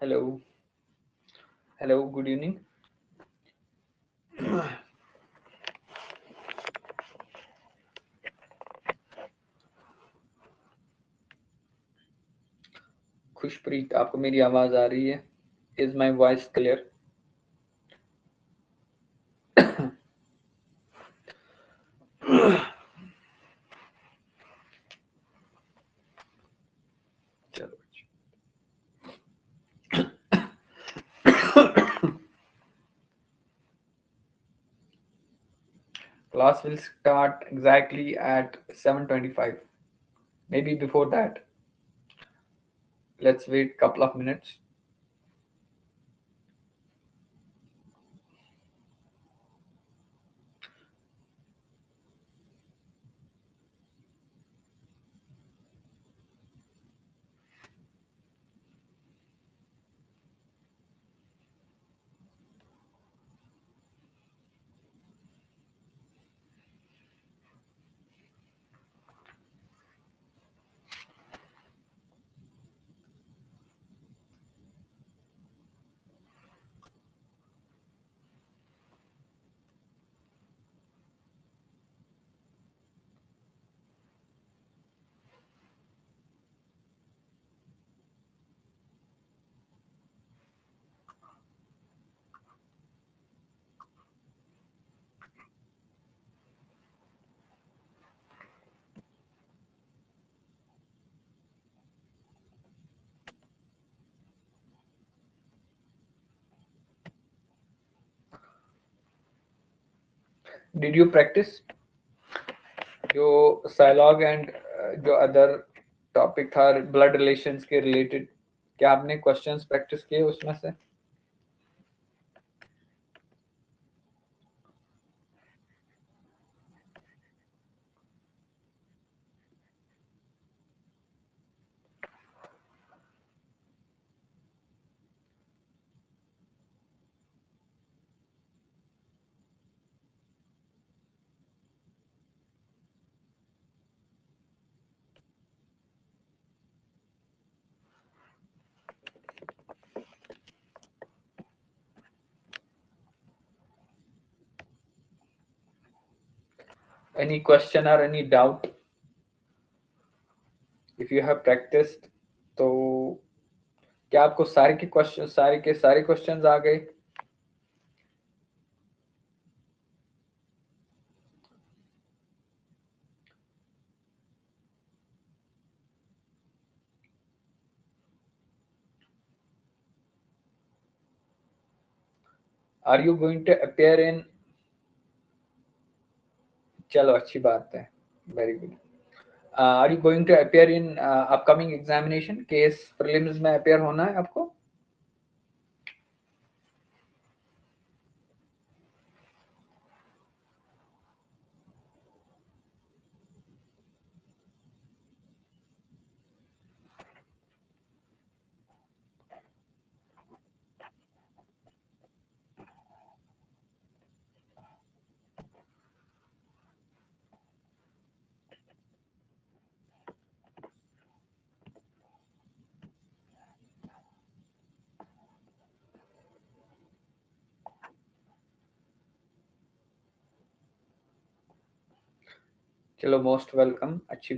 Hello, hello, good evening. Khushpreet, आपको मेरी आवाज आ रही है? Is my voice clear? चलो, class will start exactly at 7:25. Maybe before that. Let's wait couple of minutes. Did you practice जो साइलॉग and जो other topic था ब्लड रिलेशंस के रिलेटेड? क्या आपने क्वेश्चंस प्रैक्टिस किए उसमें से? Any question or any doubt? If you have practiced, तो क्या आपको सारे क्वेश्चंस आ गए? Are you going to appear in? चलो, अच्छी बात है, very good. Are you going to appear in upcoming examination? KAS prelims में अपेयर होना है आपको? चलो, मोस्ट वेलकम. अच्छी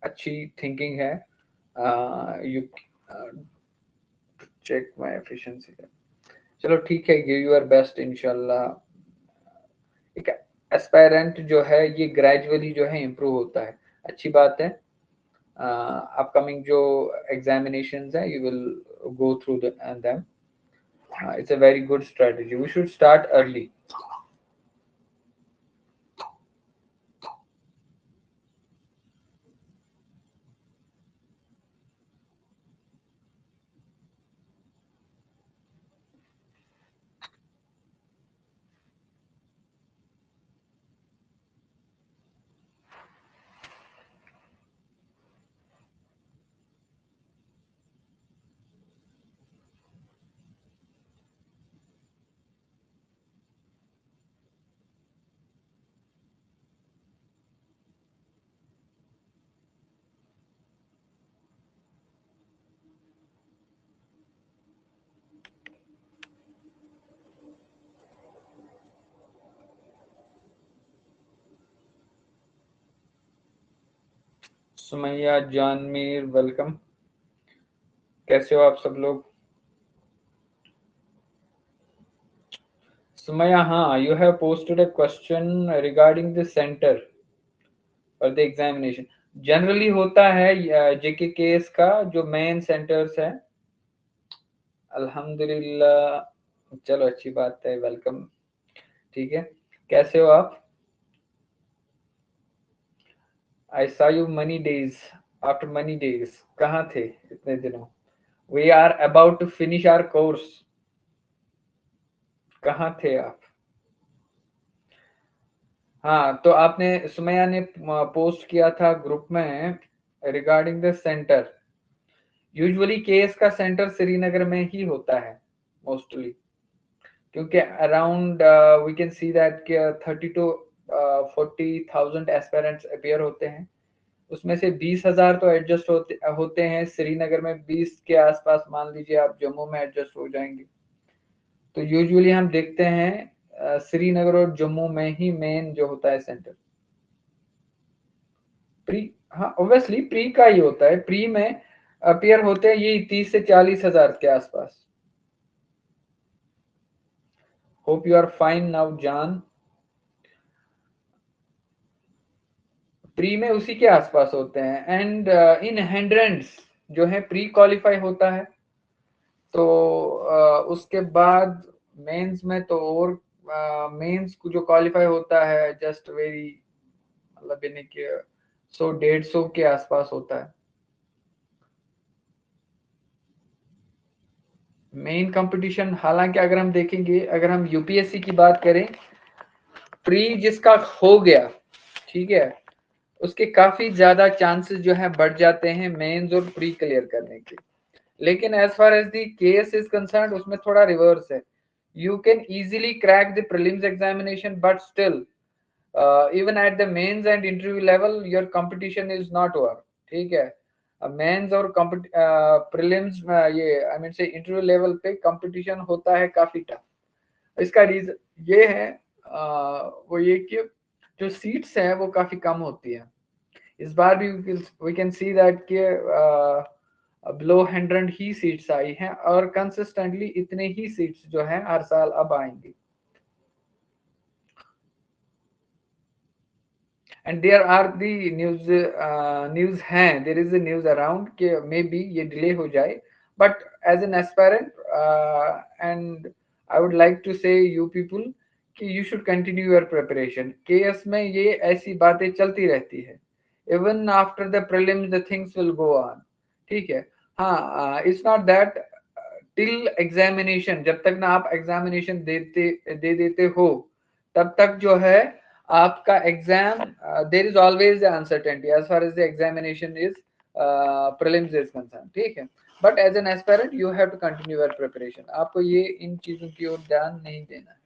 अच्छी थिंकिंग है. You check my efficiency. चलो, ठीक है, गिव योर बेस्ट इंशाल्लाह. एक एस्पायरेंट जो है ये ग्रेजुअली जो है इम्प्रूव होता है. अच्छी बात है. अपकमिंग जो एग्जामिनेशंस है, you will go through them. It's a very good strategy. We should start early. Sumaiya Janmir welcome, कैसे हो आप सब लोग? सुमैया, हाँ, you have posted a question regarding the centre for the examination. Generally होता है जेके केस का जो मेन सेंटर्स है। अल्हम्दुलिल्लाह, चलो अच्छी बात है, वेलकम। ठीक है, कैसे हो आप? आई saw you many days, after many days। कहाँ थे इतने दिनों? We are about to finish our course। कहाँ थे आप? हाँ, तो आपने, सुमैया ने पोस्ट किया था ग्रुप में regarding the centre. Usually KAS का सेंटर श्रीनगर में ही होता है मोस्टली, क्योंकि around we can see that 30 to 40,000 aspirants appear होते हैं। उसमें से 20,000 तो एडजस्ट होते हैं श्रीनगर में, 20 के आसपास मान लीजिए आप जम्मू में एडजस्ट हो जाएंगे। तो यूजुअली हम देखते हैं श्रीनगर और जम्मू में ही मेन जो होता है सेंटर। प्री, हाँ ऑब्वियसली प्री का ही होता है। प्री में अपियर होते हैं ये 30 से 40,000 के आसपास। Hope you are fine now जान। प्री में उसी के आसपास होते हैं। एंड इन हंड्रेड्स जो है प्री क्वालिफाई होता है। तो उसके बाद मेंस में तो और मेंस जो क्वालिफाई होता है जस्ट वेरी, मतलब यानी कि 100-150 के आसपास होता है। मेन कंपटीशन, हालांकि अगर हम देखेंगे, अगर हम यूपीएससी की बात करें, प्री जिसका हो गया, ठीक है, उसके काफी ज्यादा चांसेस जो है बढ़ जाते हैं मेंस और प्री क्लियर करने के। लेकिन as far as the KAS is concerned, उसमें थोड़ा रिवर्स है। You can easily crack the prelims examination, but still even at the mains and interview level your competition is not over. ठीक है, mains और prelims ये I mean से interview level पे competition होता है काफी टफ। इसका रीजन ये है वो ये कि जो सीट्स हैं वो काफी कम होती है। इस बार भी वी कैन सी दैट कि बिलो 100 ही सीट्स आई हैं और कंसिस्टेंटली इतने ही सीट्स जो हैं हर साल अब आएंगी। And there are the news हैं, there is a news around कि मे बी ये डिले हो जाए। But as an aspirant and I would like to say you people कि you should continue your preparation. केएस में ये ऐसी बातें चलती रहती है, even after the prelims the things will go on. ठीक है, हाँ, it's not that till examination, जब तक ना आप एग्जामिनेशन दे देते हो तब तक जो है आपका exam, there is always the uncertainty as far as the examination is prelims is concern. ठीक है, but as an aspirant you have to continue your preparation. आपको ये इन चीजों की ओर ध्यान नहीं देना है।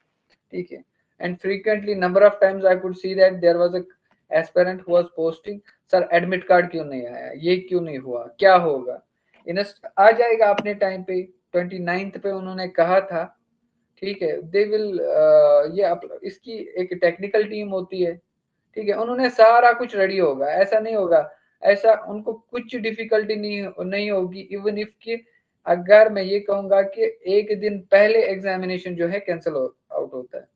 ठीक है, and frequently number of times I could see that there was a aspirant who was posting, sir admit card क्यों नहीं आया, ये क्यों नहीं हुआ, क्या होगा। इनस्ट आ जाएगा अपने टाइम पे, 29th पे उन्होंने कहा था। ठीक है, दे विल इसकी एक टेक्निकल टीम होती है। ठीक है, उन्होंने सारा कुछ रेडी होगा, ऐसा नहीं होगा, ऐसा उनको कुछ डिफिकल्टी नहीं होगी। इवन इफ कि अगर मैं ये कहूंगा कि एक दिन पहले एग्जामिनेशन जो है कैंसिल आउट होता है।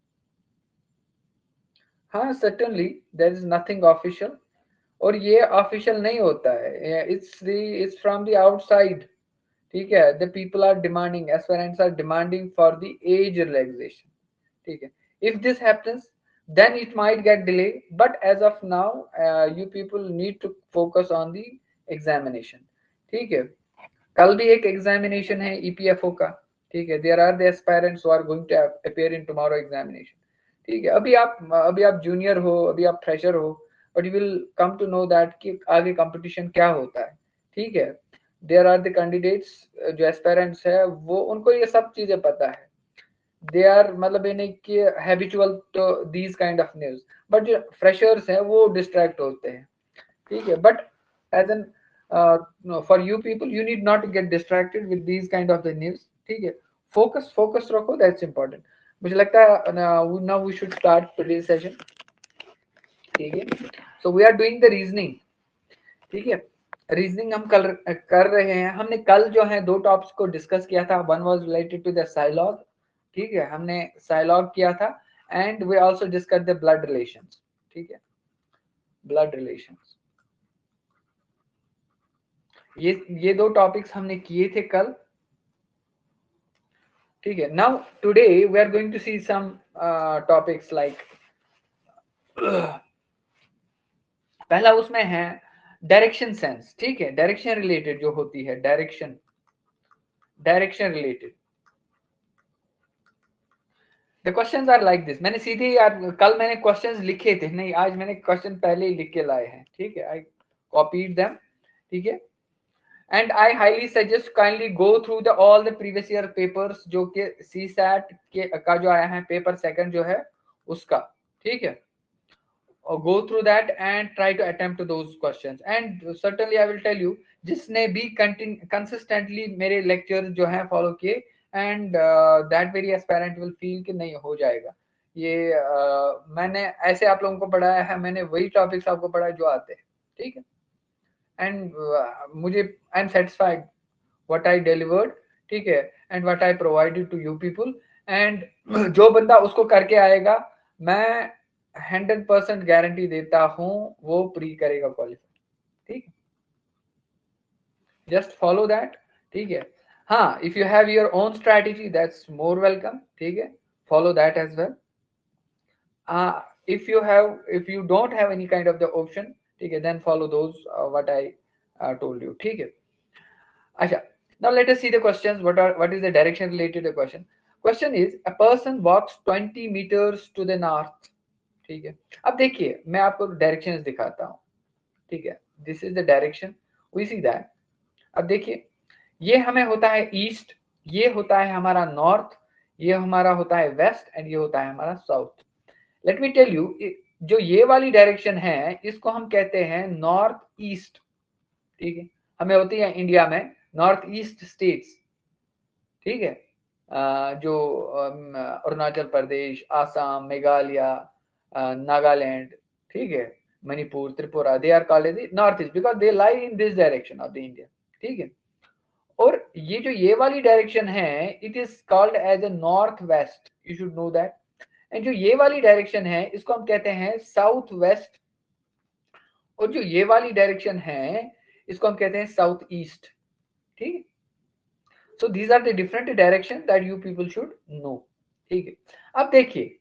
हाँ certainly there is nothing official, और ये ऑफिशियल नहीं होता है, इट्स फ्रॉम द आउटसाइड। ठीक है, the people are demanding, aspirants are demanding for the age relaxation. ठीक है, if this happens then it might get delayed, but as of now you people need to focus on the examination। ठीक है, कल भी एक examination है EPFO का। ठीक है, there are the aspirants who are going to appear in tomorrow examination. ठीक है, अभी आप जूनियर हो, अभी आप फ्रेशर हो, but you will come to know that कि आगे कंपटीशन क्या होता है। ठीक है, देयर आर द कैंडिडेट्स, जो एस्पायरेंट्स है वो उनको ये सब चीजें पता है, दे आर मतलब यानी कि habitual to these kind of news. But जो फ्रेशर्स हैं वो डिस्ट्रैक्ट होते हैं। ठीक है, but as an for you people you need not get distracted with these kind of the news. ठीक है, फोकस रखो, दैट्स इंपॉर्टेंट। मुझे लगता है now we should start today session. ठीक है, so we are doing the reasoning. ठीक है। रीजनिंग हम कल कर रहे हैं। हमने कल जो है दो टॉपिक्स को डिस्कस किया था। One was related to the syllogism, ठीक है, हमने साइलॉग किया था, and we also discuss the blood relations, ठीक है, ब्लड रिलेशंस। ये दो टॉपिक्स हमने किए थे कल, ठीक है। Now today we are going to see some topics like पहला उसमें है डायरेक्शन सेंस, ठीक है, डायरेक्शन रिलेटेड जो होती है, direction related. The questions are like this. मैंने सीधे यार कल मैंने क्वेश्चंस लिखे थे, नहीं आज मैंने क्वेश्चन पहले ही लिख के लाए हैं, ठीक है, आई कॉपीड देम, ठीक है। And I highly suggest kindly go through the all the previous year papers जो कि सी सैट के का जो आया है पेपर सेकंड जो है उसका, ठीक है, और go through that and try to attempt those questions, and certainly I will tell you जिसने भी consistently मेरे lectures जो हैं follow किए, and that very aspirant will feel कि नहीं हो जाएगा ये। मैंने ऐसे आप लोगों को पढ़ाया है, मैंने वही टॉपिक्स आपको पढ़ाए जो आते हैं, ठीक है, एंड मुझे I am satisfied what I delivered, ठीक है, and what I provided to you people, and जो बंदा उसको करके आएगा मैं 100% गारंटी देता हूं वो प्री करेगा क्वालिफाई, ठीक है, जस्ट फॉलो दैट, ठीक है। हाँ, if you have your own strategy that's more welcome, ठीक है, follow that as well. if you don't have any kind of the option, ठीक है, then follow those what I told you, ठीक है। अच्छा, now let us see the questions. What is the direction related to the question? Question is a person walks 20 meters to the north, ठीक है। अब देखिए मैं आपको डायरेक्शंस दिखाता हूँ, ठीक है, this is the direction, we see that. अब देखिए ये हमें होता है ईस्ट, ये होता है हमारा नॉर्थ, ये हमारा होता है वेस्ट, एंड ये होता है हमारा south. Let me tell you, जो ये वाली डायरेक्शन है इसको हम कहते हैं नॉर्थ ईस्ट, ठीक है, हमें होती है इंडिया में नॉर्थ ईस्ट स्टेट्स, ठीक है, जो अरुणाचल प्रदेश, आसाम, मेघालय, नागालैंड, ठीक है, Manipur, Tripura, they are called as north east because they lie in this direction of the India, ठीक है। और ये जो ये वाली डायरेक्शन है it is called as a north west, you should know that. And जो ये वाली डायरेक्शन है इसको हम कहते हैं साउथ वेस्ट, और जो ये वाली डायरेक्शन है इसको हम कहते हैं साउथ ईस्ट, ठीक है। So these are the different direction that you people should know, ठीक है। अब देखिए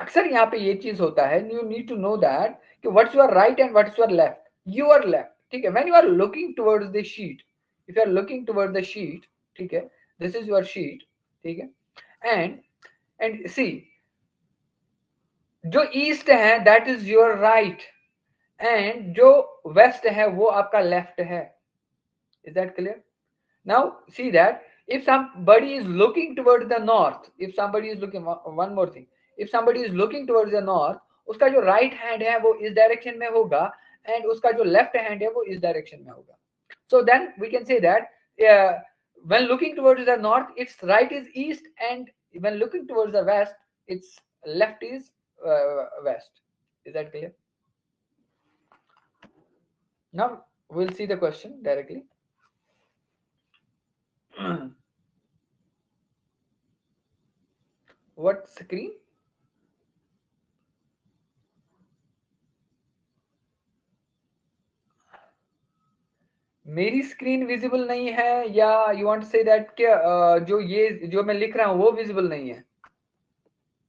अक्सर यहाँ पे ये चीज होता है, you need to know that कि what's your right and what's your left, your left, ठीक है, when you are looking towards the sheet, if you are looking towards the sheet, ठीक है, दिस इज योर शीट, ठीक है, and सी जो east है that is your right, and जो waste है वो आपका लेफ्ट है, is that clear? Now see that if somebody is looking towards the north, if somebody is looking, one more thing, if somebody is looking towards the north, उसका जो right hand है वो इस direction में होगा, and उसका जो left hand है वो इस direction में होगा। So then we can say that uh, when looking towards the north, its right is east, and when looking towards the west, its left is west. Is that clear? Now we'll see the question directly. What screen? मेरी screen visible नहीं है, या you want say that कि जो ये जो मैं लिख रहा हूं वो विजिबल नहीं है?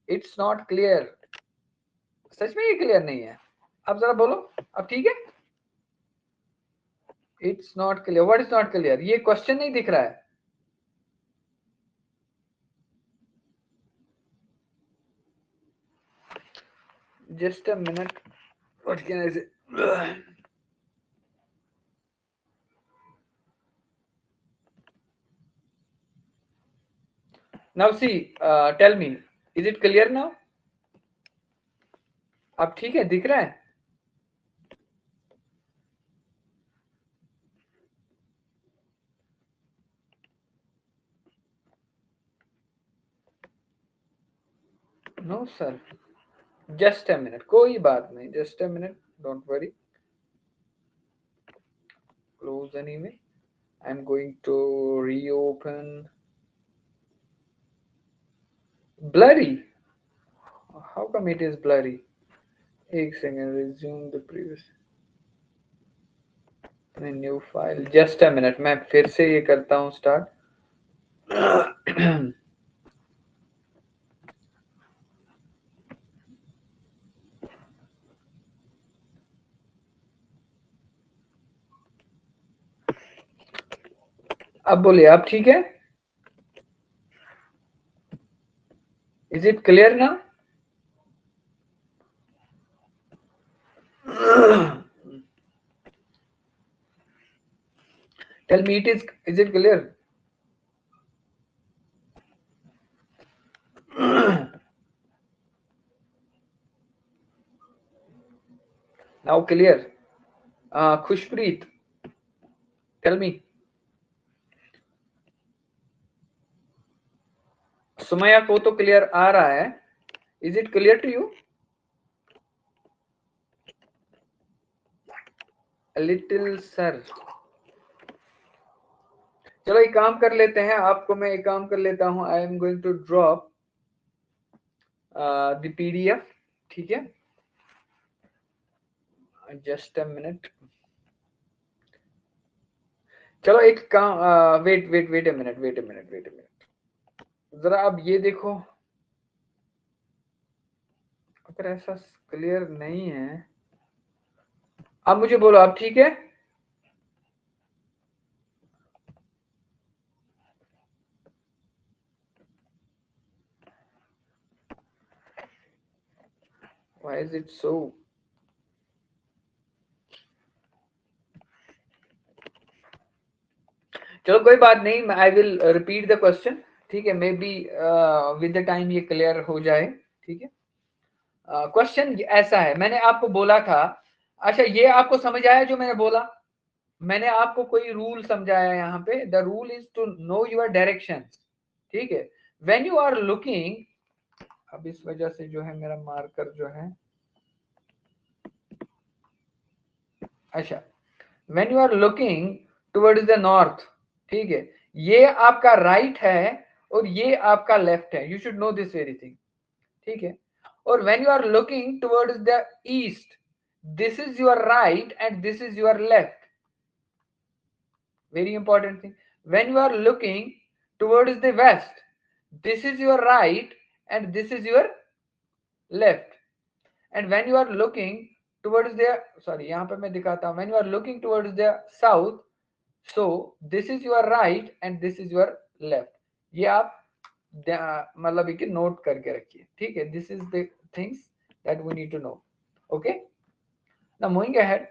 इट्स नॉट क्लियर, सच में ये क्लियर नहीं है? अब जरा बोलो, अब ठीक है? It's not clear, what is not clear? ये क्वेश्चन नहीं दिख रहा है? Just a minute, what can I say? Now see, tell me, is it clear now? अब ठीक है, दिख रहा है? No sir, just a minute, कोई बात नहीं, just a minute, don't worry. close anyway. I'm going to reopen. Blurry. How come it is blurry? एक second, resume the previous. New file, just a minute, मैं फिर से ये करता हूँ स्टार्ट. अब बोलिए, आप ठीक है? इज इट क्लियर ना? Tell me, is it clear? Now clear. Khushpreet, tell me. Sumaiya को तो क्लियर आ रहा है. Is it clear to you? Little sir, चलो एक काम कर लेते हैं, आपको मैं एक काम कर लेता हूं. I am going to drop the PDF. ठीक है, जस्ट अ मिनट. चलो एक काम, वेट अ मिनट. जरा अब ये देखो, अगर ऐसा क्लियर नहीं है, अब मुझे बोलो, आप ठीक है? Why is it so? चलो कोई बात नहीं, I will repeat the question. ठीक है, may be with the time ये क्लियर हो जाए. ठीक है, क्वेश्चन ऐसा है, मैंने आपको बोला था. अच्छा, ये आपको समझ आया जो मैंने बोला? मैंने आपको कोई रूल समझाया यहाँ पे. The rule is to know your direction. ठीक है, व्हेन यू आर लुकिंग, अब इस वजह से जो है मेरा मार्कर जो है, अच्छा, when you are looking towards the north, ठीक है, ये आपका राइट है और ये आपका लेफ्ट है. You should know this very thing. ठीक है, और when you are looking towards the east, this is your right and this is your left. Very important thing. When you are looking towards the west, this is your right and this is your left. And when you are looking towards the, sorry, यहाँ पे मैं दिखाता हूँ, when you are looking towards the south, so this is your right and this is your left. ये आप मतलब एक note करके रखिए. ठीक है, this is the things that we need to know. Okay, now moving ahead.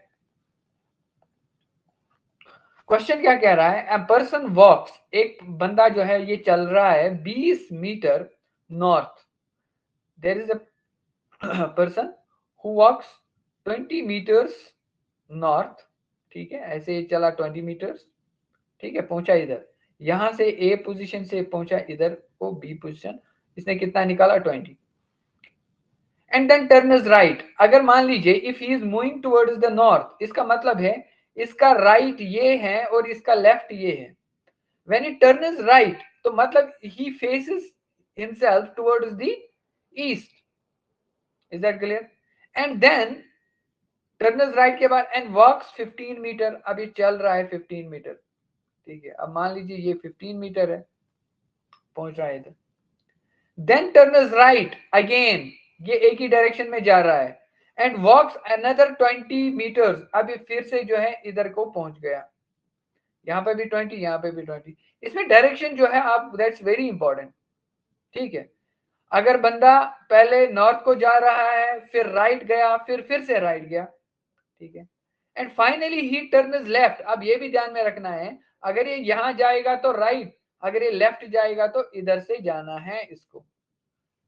Question क्या कह रहा है? अ पर्सन वॉक्स, एक बंदा जो है ये चल रहा है 20 metre north. There is a person who walks 20 metres north. ठीक है, ऐसे ही चला 20 मीटर्स. ठीक है, पहुंचा इधर, यहां से ए पोजीशन से पहुंचा इधर को बी पोजीशन. इसने कितना निकाला? 20. And then turn is right. अगर मान लीजिए if he is moving towards the north, इसका मतलब है इसका राइट ये है और इसका लेफ्ट ये है. When he turns right, तो मतलब he faces himself towards the east. Is that clear? And then turns right के बाद and walks 15 मीटर. अभी चल रहा है 15 मीटर. ठीक है, अब मान लीजिए ये 15 मीटर है, पहुंच रहा है इधर. Then turns right again, ये एक ही डायरेक्शन में जा रहा है. And walks another 20 meters. अभी फिर से जो है इधर को पहुंच गया. यहाँ पे भी 20, यहाँ पे भी 20. इसमें डायरेक्शन जो है आप, दैट्स वेरी इंपॉर्टेंट. ठीक है, अगर बंदा पहले नॉर्थ को जा रहा है, फिर राइट गया, फिर से राइट गया. ठीक है, and finally he turns left. अब ये भी ध्यान में रखना है, अगर ये यहां जाएगा तो राइट, अगर ये लेफ्ट जाएगा तो इधर से जाना है इसको.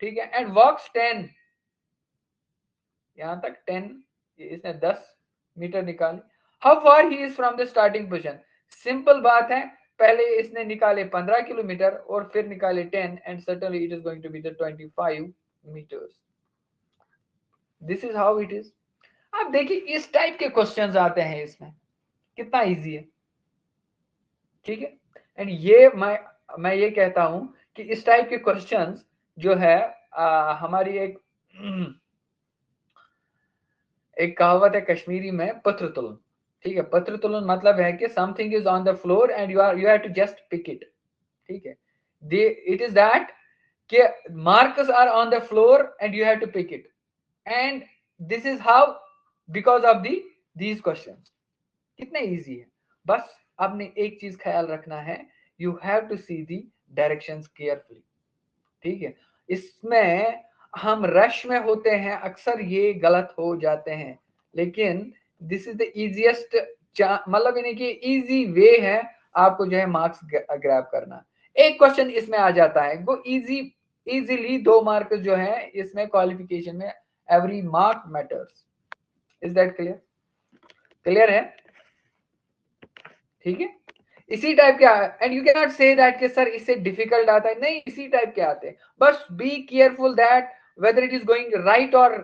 ठीक है, एंड वॉक्स 10, यहां तक 10, इसने 10 मीटर निकाले. How far he is from the starting position? Simple बात है, पहले इसने निकाले 15 किलोमीटर और फिर निकाले 10 and certainly it is going to be the 25 meters. This is how it is. आप देखिए इस टाइप के क्वेश्चंस आते हैं इसमें, कितना इजी है. ठीक है। एंड ये मैं ये कहता हूं कि इस टाइप के क्वेश्चंस जो है हमारी एक कहावत है कश्मीरी में, पत्र तुलन। ठीक है, पत्र तुलन मतलब है कि something is on the floor and you have to just pick it. ठीक है, इट इज दैट कि markers are on the floor and you have to pick it, and this is how, because of these questions। कितना easy है, बस आपने एक चीज ख्याल रखना है, you have to see the directions carefully. ठीक है, इसमें हम रश में होते हैं, अक्सर ये गलत हो जाते हैं, लेकिन दिस इज द इजीएस्ट, मतलब यानी कि इजी वे है आपको जो है मार्क्स ग्रैब करना। एक क्वेश्चन इसमें आ जाता है, वो इजीली 2 मार्क्स जो है इसमें क्वालिफिकेशन में, every mark matters. Is that clear? Clear है? ठीक है, इसी टाइप के। And you can not say that कि सर इससे डिफिकल्ट आता है, नहीं, इसी टाइप के आते हैं। बस be careful that whether it is going right और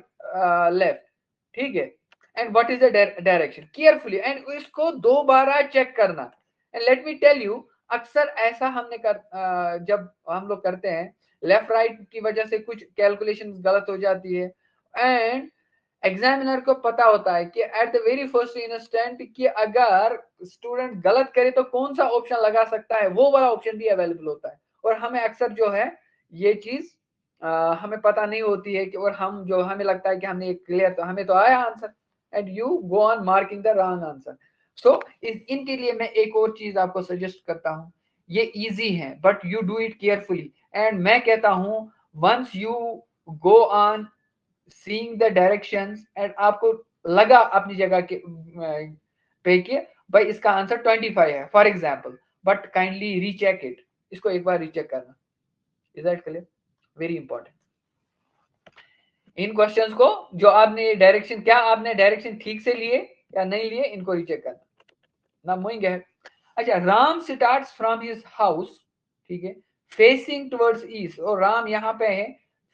लेफ्ट। ठीक है, and what is the direction carefully, and इसको दोबारा चेक करना। And let me tell you, अक्सर ऐसा जब हम लोग करते हैं, लेफ्ट राइट की वजह से कुछ कैलकुलेशन गलत हो जाती है, एंड एग्जामिनर को पता होता है कि at the very first instant कि अगर स्टूडेंट गलत करे तो कौन सा ऑप्शन लगा सकता है, वो वाला ऑप्शन भी अवेलेबल होता है। और हमें अक्सर जो है ये चीज हमें पता नहीं होती है कि, और हम जो हमें लगता है कि हमने क्लियर, तो हमें तो आया answer, and you go on marking the wrong answer. So इनके लिए मैं एक और चीज आपको सजेस्ट करता हूँ, ये इजी है but you do it carefully. And मैं कहता हूँ once you go on seeing the directions and आपको लगा अपनी जगह के पे कि भाई इसका आंसर 25 है for example, but kindly recheck it, इसको एक बार रीचेक करना। Is that clear? Very important. In questions को जो आपने डायरेक्शन, क्या आपने डायरेक्शन ठीक से लिए या नहीं लिए, इनको रीचेक करना। ना मूविंग है। अच्छा, Ram starts from his house, ठीक है, फेसिंग टुवर्ड्स ईस्ट, और राम यहाँ पे है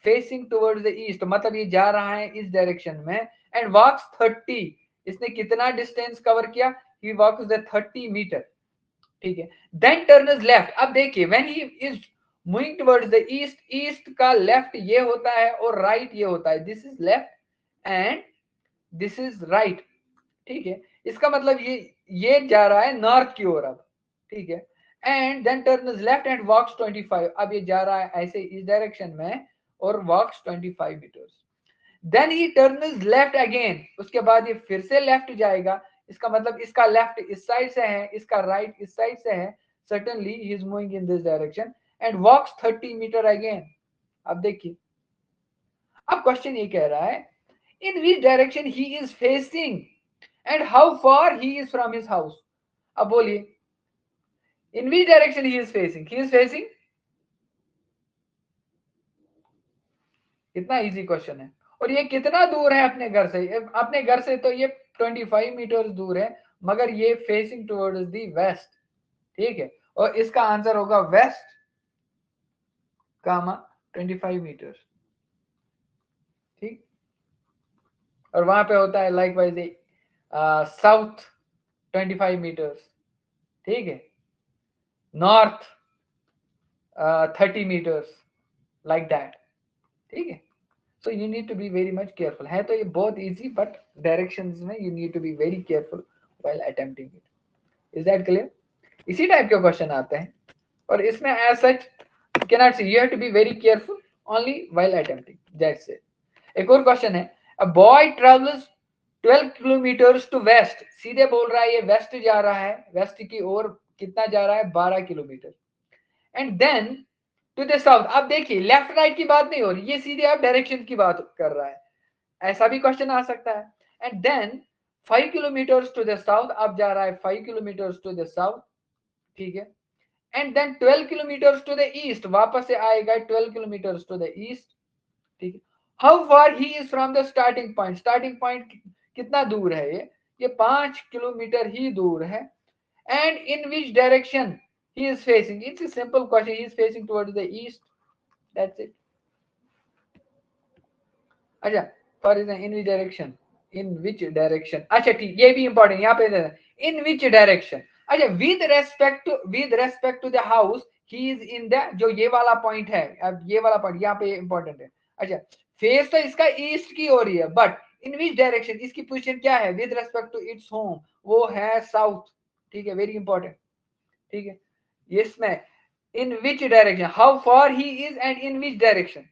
फेसिंग टुवर्ड्स द ईस्ट, मतलब ये जा रहा है इस डायरेक्शन में, एंड वॉक्स 30, इसने कितना डिस्टेंस कवर किया, ही वॉक्स द 30 मीटर। ठीक है, देन टर्न्स लेफ्ट। अब देखिए when he is moving towards the east, east का लेफ्ट ये होता है और राइट ये होता है, this is left and this is right. ठीक है, इसका मतलब ये जा रहा है नॉर्थ की ओर अब। ठीक है, and then turns left and walks 25, अब ये जा रहा है ऐसे इस डायरेक्शन में और walks 25 metres. Then he turns left again, उसके बाद ये फिर से लेफ्ट जाएगा, इसका मतलब इसका लेफ्ट इस साइड से है, इसका राइट इस साइड से है, certainly he is moving in this direction and walks 30 metre again. अब देखिए, अब क्वेश्चन ये कह रहा है in which direction he is facing and how far he is from his house। अब बोलिए, in which direction he is facing, he is facing, कितना इजी क्वेश्चन है, और ये कितना दूर है अपने घर से, अपने घर से तो ये 25 मीटर दूर है, मगर ये फेसिंग टुवर्ड्स दी वेस्ट। ठीक है, और इसका आंसर होगा वेस्ट कामा 25 मीटर। ठीक, और वहां पे होता है लाइकवाइज साउथ 25 मीटर्स। ठीक है, नॉर्थ 30 मीटर्स, लाइक दैट। ठीक है, so you need to be very much careful. है तो ये बहुत इजी, बट डायरेक्शंस में you need to be very careful while attempting it. Is that clear? इसी टाइप के क्वेश्चन आते हैं, और इसमें as such can not see, you have to be very careful only while attempting, that's it. एक और question है, a boy travels 12 kilometres to west, सीधे बोल रहा है ये वेस्ट जा रहा है, वेस्ट की ओर कितना जा रहा है, 12 kilometre, and then to the south. अब देखिए लेफ्ट राइट की बात नहीं हो रही, ये सीधे आप डायरेक्शन की बात कर रहा है, ऐसा भी क्वेश्चन आ सकता है। And then 5 kilometre to the south, अब जा रहा है 5 किलोमीटर टू द साउथ। ठीक है, and then 12 kilometre to the east, वापस से आएगा 12 किलोमीटर टू द ईस्ट। ठीक है, how far he is from the starting point, starting point कितना दूर है, ये 5 किलोमीटर ही दूर है। and in which direction he is facing, it's a simple question, he is facing towards the east, that's it। अच्छा, for in which direction, in which direction, अच्छा ठीक, ये भी इंपॉर्टेंट यहाँ पे in which direction। अच्छा, with respect to the house he is in the, जो ये वाला पॉइंट है, अब ये वाला पॉइंट यहाँ पे इंपॉर्टेंट है। अच्छा, फेस तो इसका ईस्ट की हो रही है, बट इन विच डायरेक्शन, इसकी पोजीशन क्या है with respect to its home, वो है साउथ। ठीक है, वेरी इंपॉर्टेंट। ठीक है, इसमें in which direction, how far he is and in which direction.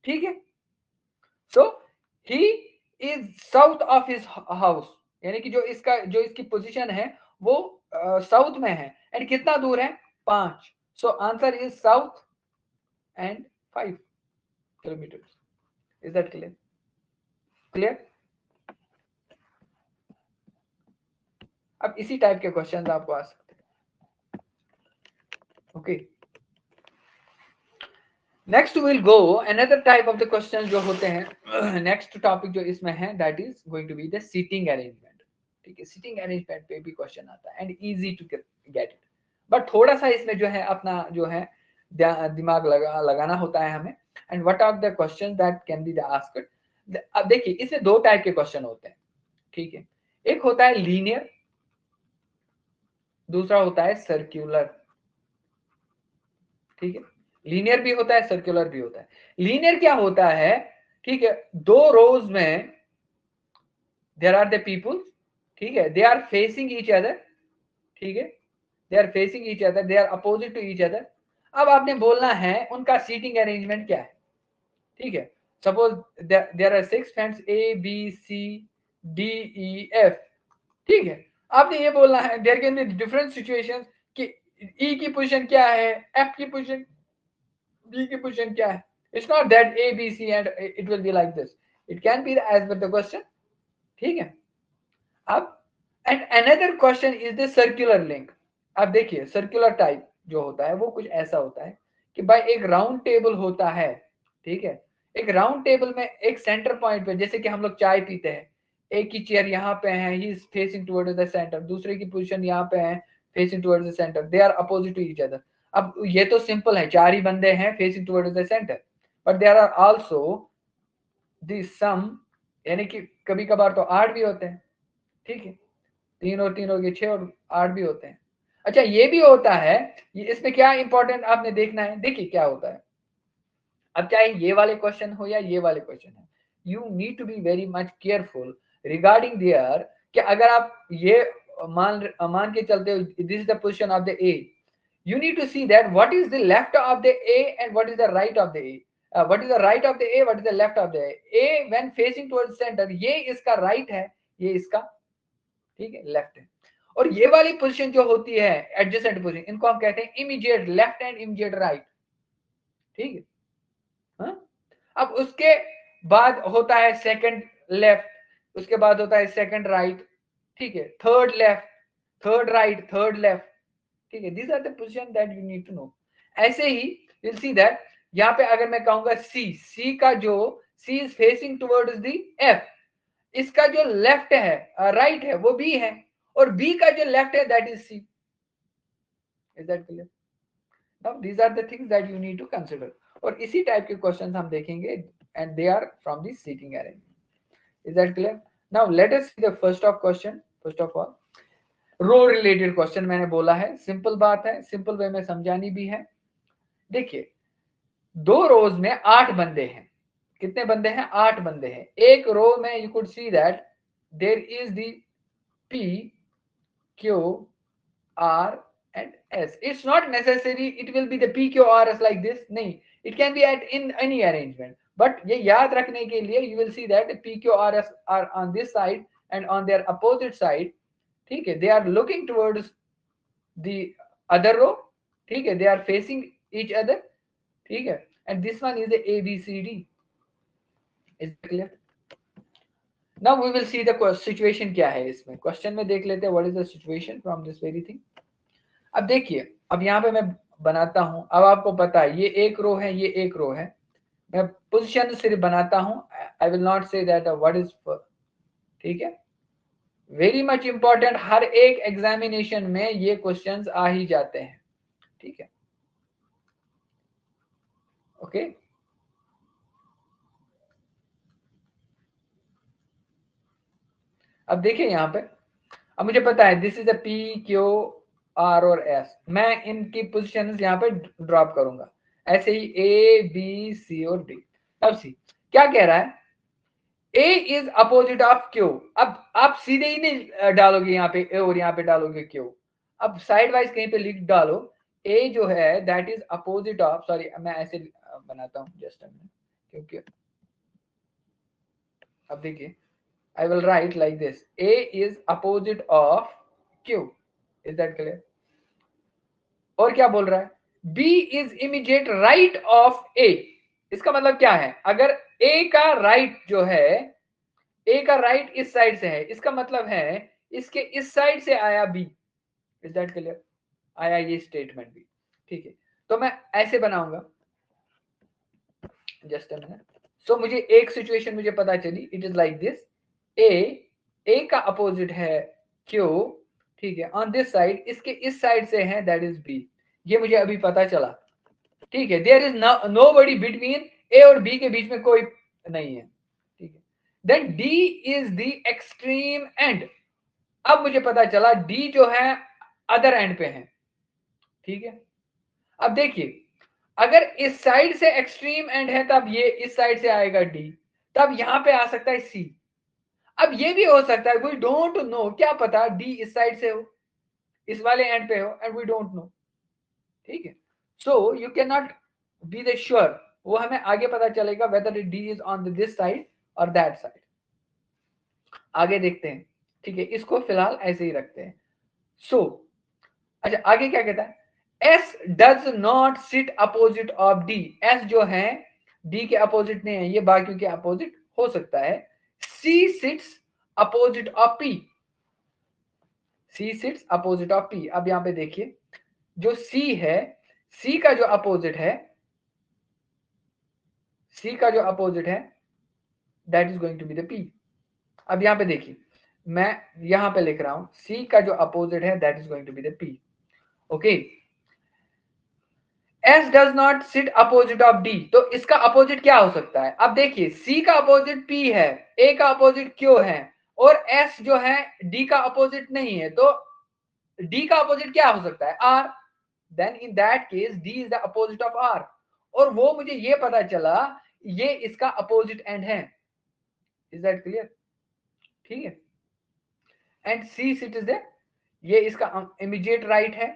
ठीक है, so he is south of his house, यानी कि जो इसकी पोजीशन है वो साउथ में है, एंड कितना दूर है 5। So answer is south and 5 kilometre. Is that clear? Clear? अब इसी टाइप के क्वेश्चंस आपको आ सकते हैं। Okay, next will go another type of the questions जो होते हैं। नेक्स्ट टॉपिक जो इसमें है that is going to be the seating arrangement. ठीक है, सीटिंग अरेंजमेंट पे भी क्वेश्चन आता है and easy to get it, but थोड़ा सा इसमें जो है अपना जो है दिमाग लगाना होता है हमें। And what are the questions that can be asked. अब देखिए, इसमें दो टाइप के क्वेश्चन होते हैं। ठीक है, एक होता है लीनियर, दूसरा होता है सर्कुलर। ठीक है, लीनियर भी होता है, सर्कुलर भी होता है। लीनियर क्या होता है? ठीक है, दो रोज में देयर आर द पीपल, ठीक है, they are facing each other. ठीक है, they are facing each other, they are opposite to each other. अब आपने बोलना है उनका सीटिंग अरेंजमेंट क्या है। ठीक है, suppose there are 6 fans A B C D E F. ठीक है, आपने ये बोलना है there can be different situations कि ई की पोजीशन क्या है, एफ की पोजीशन, बी की पोजीशन क्या है। It's not that A B C and it will be like this, it can be as per the question. ठीक है, अब and another question is the circular link. अब देखिए, सर्कुलर टाइप जो होता है वो कुछ ऐसा होता है कि भाई एक राउंड टेबल होता है। ठीक है, एक राउंड टेबल में एक सेंटर पॉइंट पे, जैसे कि हम लोग चाय पीते हैं, एक की चेयर यहाँ पे है, he is facing towards the centre, दूसरे की पोजीशन यहाँ पे है facing towards the centre, they are opposite to each other. अब ये तो सिंपल है, 4 ही बंदे हैं facing towards the centre, but there are also the some, यानी कि कभी कभार तो 8 भी होते हैं। ठीक है, 3 और 3 हो गए 6 और 8 भी होते हैं। अच्छा, ये भी होता है, ये इसमें क्या इंपॉर्टेंट आपने देखना है। देखिए क्या होता है, अब चाहे ये वाले क्वेश्चन हो या ये वाले क्वेश्चन है, you need to be very much careful regarding there, कि अगर आप ये मान के चलते हो this is the position of the A, you need to see that what is the left of the A and what is the right of the A. What is the right of the A, what is the left of the A when facing towards center, ये इसका right है, ये इसका, ठीक है, left है। और ये वाली पोजीशन जो होती है एडजेसेंट पोजीशन, इनको हम कहते हैं immediate left and immediate right. ठीक है, हाँ? अब उसके बाद होता है सेकंड लेफ्ट, उसके बाद होता है सेकंड राइट, ठीक है, third left, third right, third left. ठीक है, these are the position that you need to know. ऐसे ही यू सी दैट यहाँ पे अगर मैं कहूंगा सी का जो C is facing towards the F, इसका जो लेफ्ट है राइट है वो बी है, और बी का जो लेफ्ट है that is C. Is that clear? Now these are the things that you need to consider, और इसी टाइप के क्वेश्चंस हम देखेंगे and they are from the seating arrangement. Is that clear? Now let us see the first of question. First of all, row related question मैंने बोला है, simple बात है, सिंपल वे में समझानी भी है। देखिए, दो रोज में 8 बंदे हैं। कितने बंदे हैं? 8 बंदे हैं। एक रो में you could see that there is the P, Q, R and S. It's not necessary it will be the P, Q, R, S like this. नहीं, it can be at in any arrangement. But ये याद रखने के लिए you will see that P, Q, R, S are on this side and on their opposite side. ठीक है, they are looking towards the other row. ठीक है, they are facing each other. ठीक है, and this one is the A, B, C, D. Is it clear? Now we will see the situation क्या है इसमें। Question में देख लेते हैं what is the situation from this very thing. अब देखिए, अब यहाँ पे मैं बनाता हूं, अब आपको पता है ये एक रो है, ये एक रो है, मैं पोजीशन सिर्फ बनाता हूं, I will not say that what is. ठीक है, वेरी मच इंपॉर्टेंट, हर एक एग्जामिनेशन में ये क्वेश्चंस आ ही जाते हैं। ठीक है, ओके। अब देखिए यहाँ पे, अब मुझे पता है this is a P, Q, R और एस, मैं इनकी पोजिशन यहाँ पे ड्रॉप करूंगा, ऐसे ही ए बी सी और डी। अब सी क्या कह रहा है, A is opposite of Q। अब आप सीधे ही नहीं डालोगे यहाँ पे A और यहाँ पे डालोगे Q, अब साइड वाइज कहीं पे लिख डालो, A जो है that is opposite of, sorry मैं ऐसे बनाता हूँ जस्ट क्योंकि अब देखिए I will write like this, A is opposite of Q, is that clear? और क्या बोल रहा है, B is immediate right of A। इसका मतलब क्या है, अगर A का राइट जो है, A का राइट इस साइड से है, इसका मतलब है इसके इस साइड से आया B, इज दैट क्लियर, आया ये स्टेटमेंट भी, ठीक है। तो मैं ऐसे बनाऊंगा, जस्ट अ मिनट। सो मुझे एक सिचुएशन मुझे पता चली, it is like this, A का अपोजिट है Q, ठीक है, ऑन दिस साइड, इसके इस साइड से है दैट इज B, ये मुझे अभी पता चला, ठीक है। There is nobody between A और B के बीच में कोई नहीं है, ठीक है। Then D is the extreme end, अब मुझे पता चला D जो है अदर एंड पे है, ठीक है। अब देखिए अगर इस साइड से एक्सट्रीम एंड है तब ये इस साइड से आएगा D, तब यहां पे आ सकता है C। अब ये भी हो सकता है, वी डोंट नो, क्या पता D इस साइड से हो, इस वाले एंड पे हो, एंड वी डोंट नो, ठीक है। So you can not be the sure, वो हमें आगे पता चलेगा whether D is on this side और दैट साइड। आगे देखते हैं, ठीक है, इसको फिलहाल ऐसे ही रखते हैं। सो अच्छा आगे क्या कहता है, S does not sit opposite of D, S जो है D के अपोजिट नहीं है, ये बाकियों के अपोजिट हो सकता है। C sits opposite of P, C sits opposite of P। अब यहां पे देखिए जो C है, C का जो अपोजिट है, C का जो अपोजिट है that is going to be the P। अब यहां पे देखिए मैं यहां पे लिख रहा हूं C का जो अपोजिट है that is going to be the P, okay. S does not sit opposite of D, तो इसका अपोजिट क्या हो सकता है, अब देखिए C का अपोजिट P है, A का अपोजिट Q है, और S जो है D का अपोजिट नहीं है, तो D का अपोजिट क्या हो सकता है, R। Then in that case D is the opposite of R, और वो मुझे ये पता चला ये इसका अपोजिट एंड है, इज दैट क्लियर, ठीक है। And C sit is the, ये इसका इमीडिएट राइट है,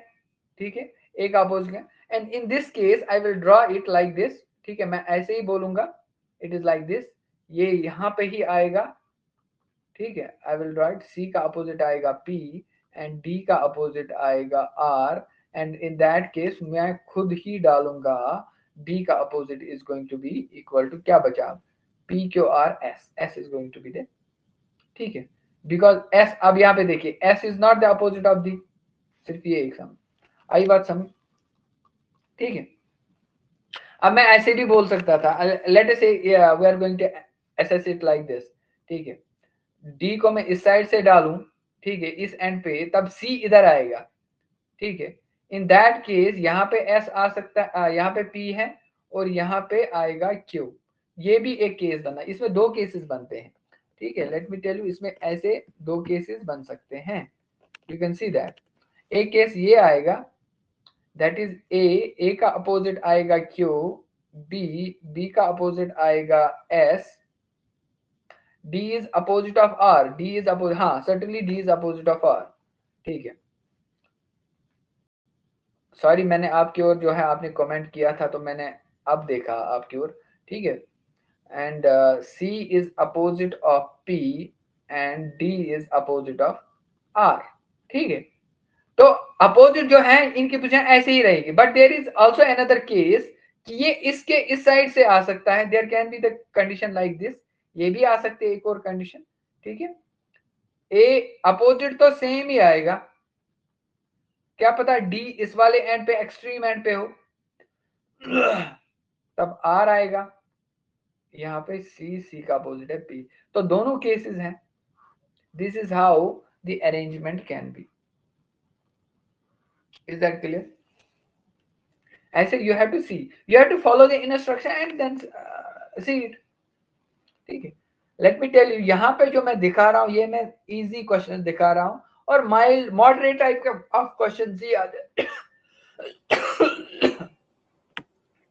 ठीक है, A का अपोजिट है, and in this case I will draw it like this, ठीक है, मैं ऐसे ही बोलूंगा, इट इज लाइक दिस, ये यहां पे ही आएगा, ठीक है। I will draw it, C का अपोजिट आएगा P एंड D का अपोजिट आएगा R, and in that case मैं खुद ही डालूंगा D का opposite is going to be equal to, क्या बचा PQR S, S is going to be the, ठीक है, बिकॉज S, अब यहाँ पे देखिए S is not the opposite of D, सिर्फ ये एक समझ आई बात समझ, ठीक है। अब मैं ऐसे भी बोल सकता था, let us say we are going to assess it like this, ठीक है, डी को मैं इस साइड से डालूं, ठीक है, इस एंड पे, तब सी इधर आएगा, ठीक है। इन दैट केस यहाँ पे एस आ सकता है, यहाँ पे पी है, और यहाँ पे आएगा क्यू, ये भी एक केस बना, इसमें दो केसेस बनते हैं, ठीक है। लेट मी टेल यू, इसमें ऐसे दो केसेस बन सकते हैं, यू कैन सी दैट। एक केस ये आएगा, दैट इज ए का अपोजिट आएगा क्यू, बी का अपोजिट आएगा S, D is opposite of R, D is opposite, हाँ certainly D is opposite of R, ठीक है। सॉरी मैंने आपकी ओर जो है, आपने कमेंट किया था तो मैंने अब देखा आपकी ओर, ठीक है। And C is opposite of P and D is opposite of R, ठीक है। तो अपोजिट जो है इनकी पोजीशन ऐसे ही रहेगी, but there is also another case कि ये इसके इस साइड से आ सकता है, there can be the condition like this, ये भी आ सकती है एक और कंडीशन, ठीक है। ए अपोजिट तो सेम ही आएगा, क्या पता डी इस वाले एंड पे एक्सट्रीम एंड पे हो, तब आर आएगा, यहाँ पे सी का अपोजिट है पी, तो दोनों केसेस हैं। This is how the arrangement can be, is that clear. ऐसे you have to see, you have to follow the instruction and then see it, ठीक है। लेट मी टेल यू, यहाँ पे जो मैं दिखा रहा हूँ ये मैं इजी क्वेश्चन दिखा रहा हूँ, और माइल्ड मॉडरेट टाइप का ऑफ क्वेश्चन ही आ जाए।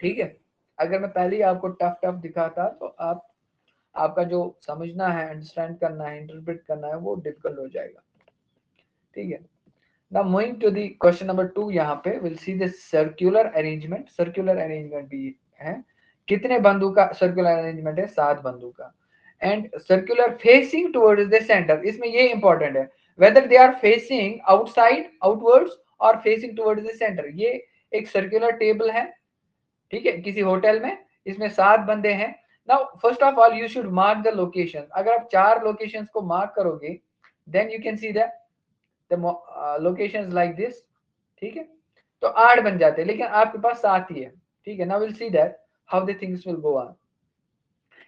ठीक है, अगर मैं पहले ही आपको टफ टफ दिखाता तो आपका जो समझना है, अंडरस्टैंड करना है, इंटरप्रेट करना है, वो डिफिकल्ट हो जाएगा। ठीक है, now moving to the question number 2, यहाँ पे will see the circular arrangement. Circular arrangement भी है, कितने बंदू का सर्कुलर अरेंजमेंट है? 7 बंदू का। And circular facing towards the centre, इसमें ये इंपॉर्टेंट है whether they are facing outside outwards और फेसिंग टुवर्ड्स द सेंटर। ये एक सर्कुलर टेबल है, ठीक है, किसी होटल में, इसमें 7 बंदे हैं। Now first of all you should mark the location. अगर आप 4 लोकेशंस को मार्क करोगे then you can see the locations like this. ठीक है, तो 8 बन जाते हैं, लेकिन आपके पास 7 ही है। ठीक है, now will see that how the things will go on.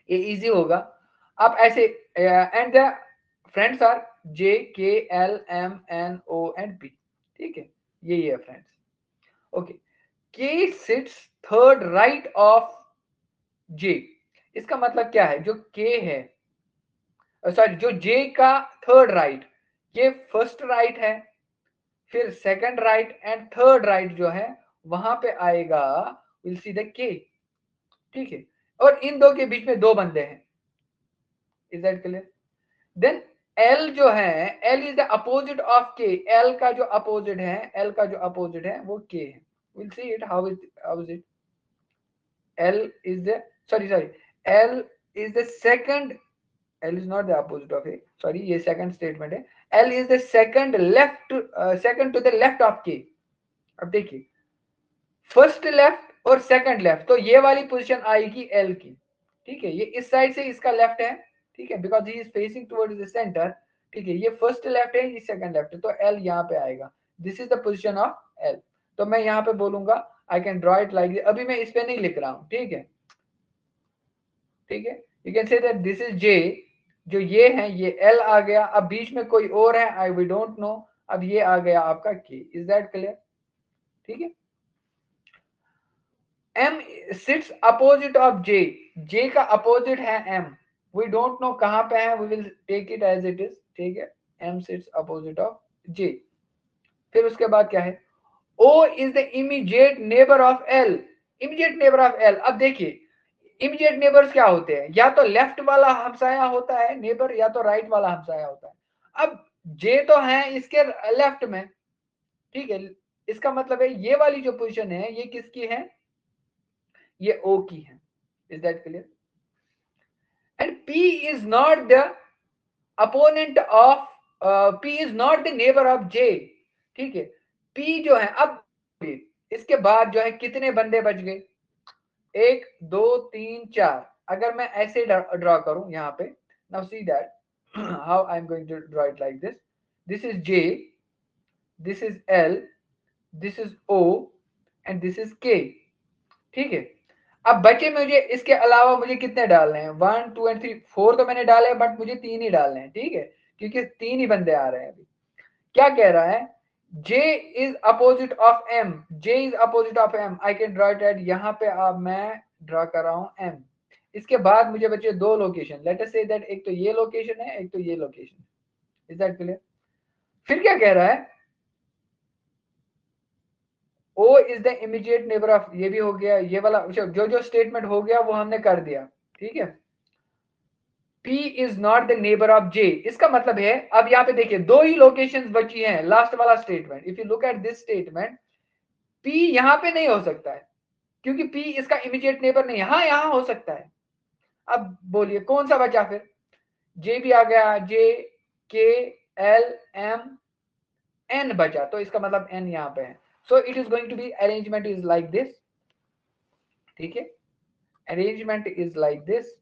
ये इजी होगा। आप ऐसे and the friends are J K L M N O and P. ठीक है, यही है friends. Okay, K sits third right of J. इसका मतलब क्या है? जो के है, सॉरी, जो जे का थर्ड राइट, ये फर्स्ट राइट है, फिर second right and third right जो है वहां पे आएगा विल सी द के। ठीक है, और इन दो के बीच में 2 बंदे हैं। Is that clear? Then L जो है, L is the opposite of K. L का जो अपोजिट है, एल का जो अपोजिट है वो के है। Will see it how is it. L is the sorry L is the second, L is not the opposite of A, sorry, ये second statement है। L is the second left second to the left of K। अब देखिए, first left और second left, तो ये वाली position आएगी L की। ठीक है, ये इस साइड से इसका लेफ्ट है। ठीक है, because he is facing towards the centre. ठीक है, ये फर्स्ट लेफ्ट है, ये सेकंड लेफ्ट है, तो L यहाँ पे आएगा। This is the position of L। तो मैं यहाँ पे बोलूंगा I can draw it like, अभी मैं इस पे नहीं लिख रहा हूँ। ठीक है, ठीक है, you can say that this is J. जो ये है ये एल आ गया, अब बीच में कोई और है, आई वी डोंट नो। अब ये आ गया आपका के। Is that clear? ठीक है, एम सिट्स अपोजिट ऑफ जे। जे का अपोजिट है एम, वी डोंट नो कहां पे है, we will take it as it is. ठीक है, M sits opposite of J. फिर उसके बाद क्या है? O is the immediate neighbour of L. Immediate neighbour of L, अब देखिए इमीडिएट नेबर्स क्या होते हैं? या तो लेफ्ट वाला हमसाया होता है नेबर, या तो राइट वाला हमसाया होता है। अब जे तो है इसके लेफ्ट में। ठीक है, इसका मतलब है ये वाली जो पोजीशन है ये किसकी है? ये ओ की है। Is that clear? And P is not the opponent of, P is not the neighbour of J. ठीक है, पी जो है, अब इसके बाद जो है कितने बंदे बच गए? 1 2 3 4। अगर मैं ऐसे ड्रॉ करूं यहाँ पे, now see that how I am going to draw it like this. This is J, this is L, this is O and this is K. ठीक है, अब बचे मुझे इसके अलावा मुझे कितने डालने हैं? 1 2 एंड 3 4 तो मैंने डाले, बट मुझे 3 ही डालने हैं। ठीक है, क्योंकि 3 ही बंदे आ रहे हैं अभी। क्या कह रहा है? J is opposite of M, J is opposite of M, I can draw it at, यहाँ पे अब मैं ड्रॉ कर रहा हूँ M। इसके बाद मुझे बचे 2 location, late us say that एक तो ये लोकेशन है, एक तो ये लोकेशन। Is that clear? फिर क्या कह रहा है? O is the immediate neighbor of, ये भी हो गया, ये वाला जो जो स्टेटमेंट हो गया वो हमने कर दिया। ठीक है, P is not the neighbor of J, इसका मतलब है अब यहाँ पे देखिए 2 ही लोकेशंस बची हैं। लास्ट वाला statement, if you look at this statement, P यहाँ पे नहीं हो सकता है क्योंकि P इसका इमीडिएट नेबर नहीं है। हाँ, यहां हो सकता है। अब बोलिए कौन सा बचा फिर? J भी आ गया, J K L M N बचा, तो इसका मतलब N यहाँ पे है। So it is going to be, arrangement is like this. ठीक है, arrangement is like this.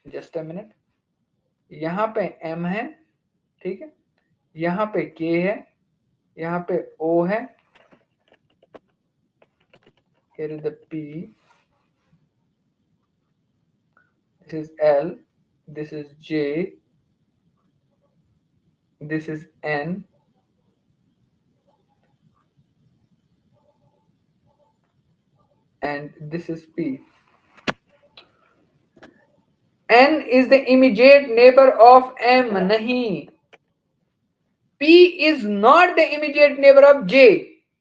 Just a minute, यहाँ पे M है, ठीक है, यहाँ पे K है, यहाँ पे O है, here is the P, this is L, this is J, this is N, and this is P. N is the immediate neighbor of M. नहीं, P is not the immediate neighbor of J.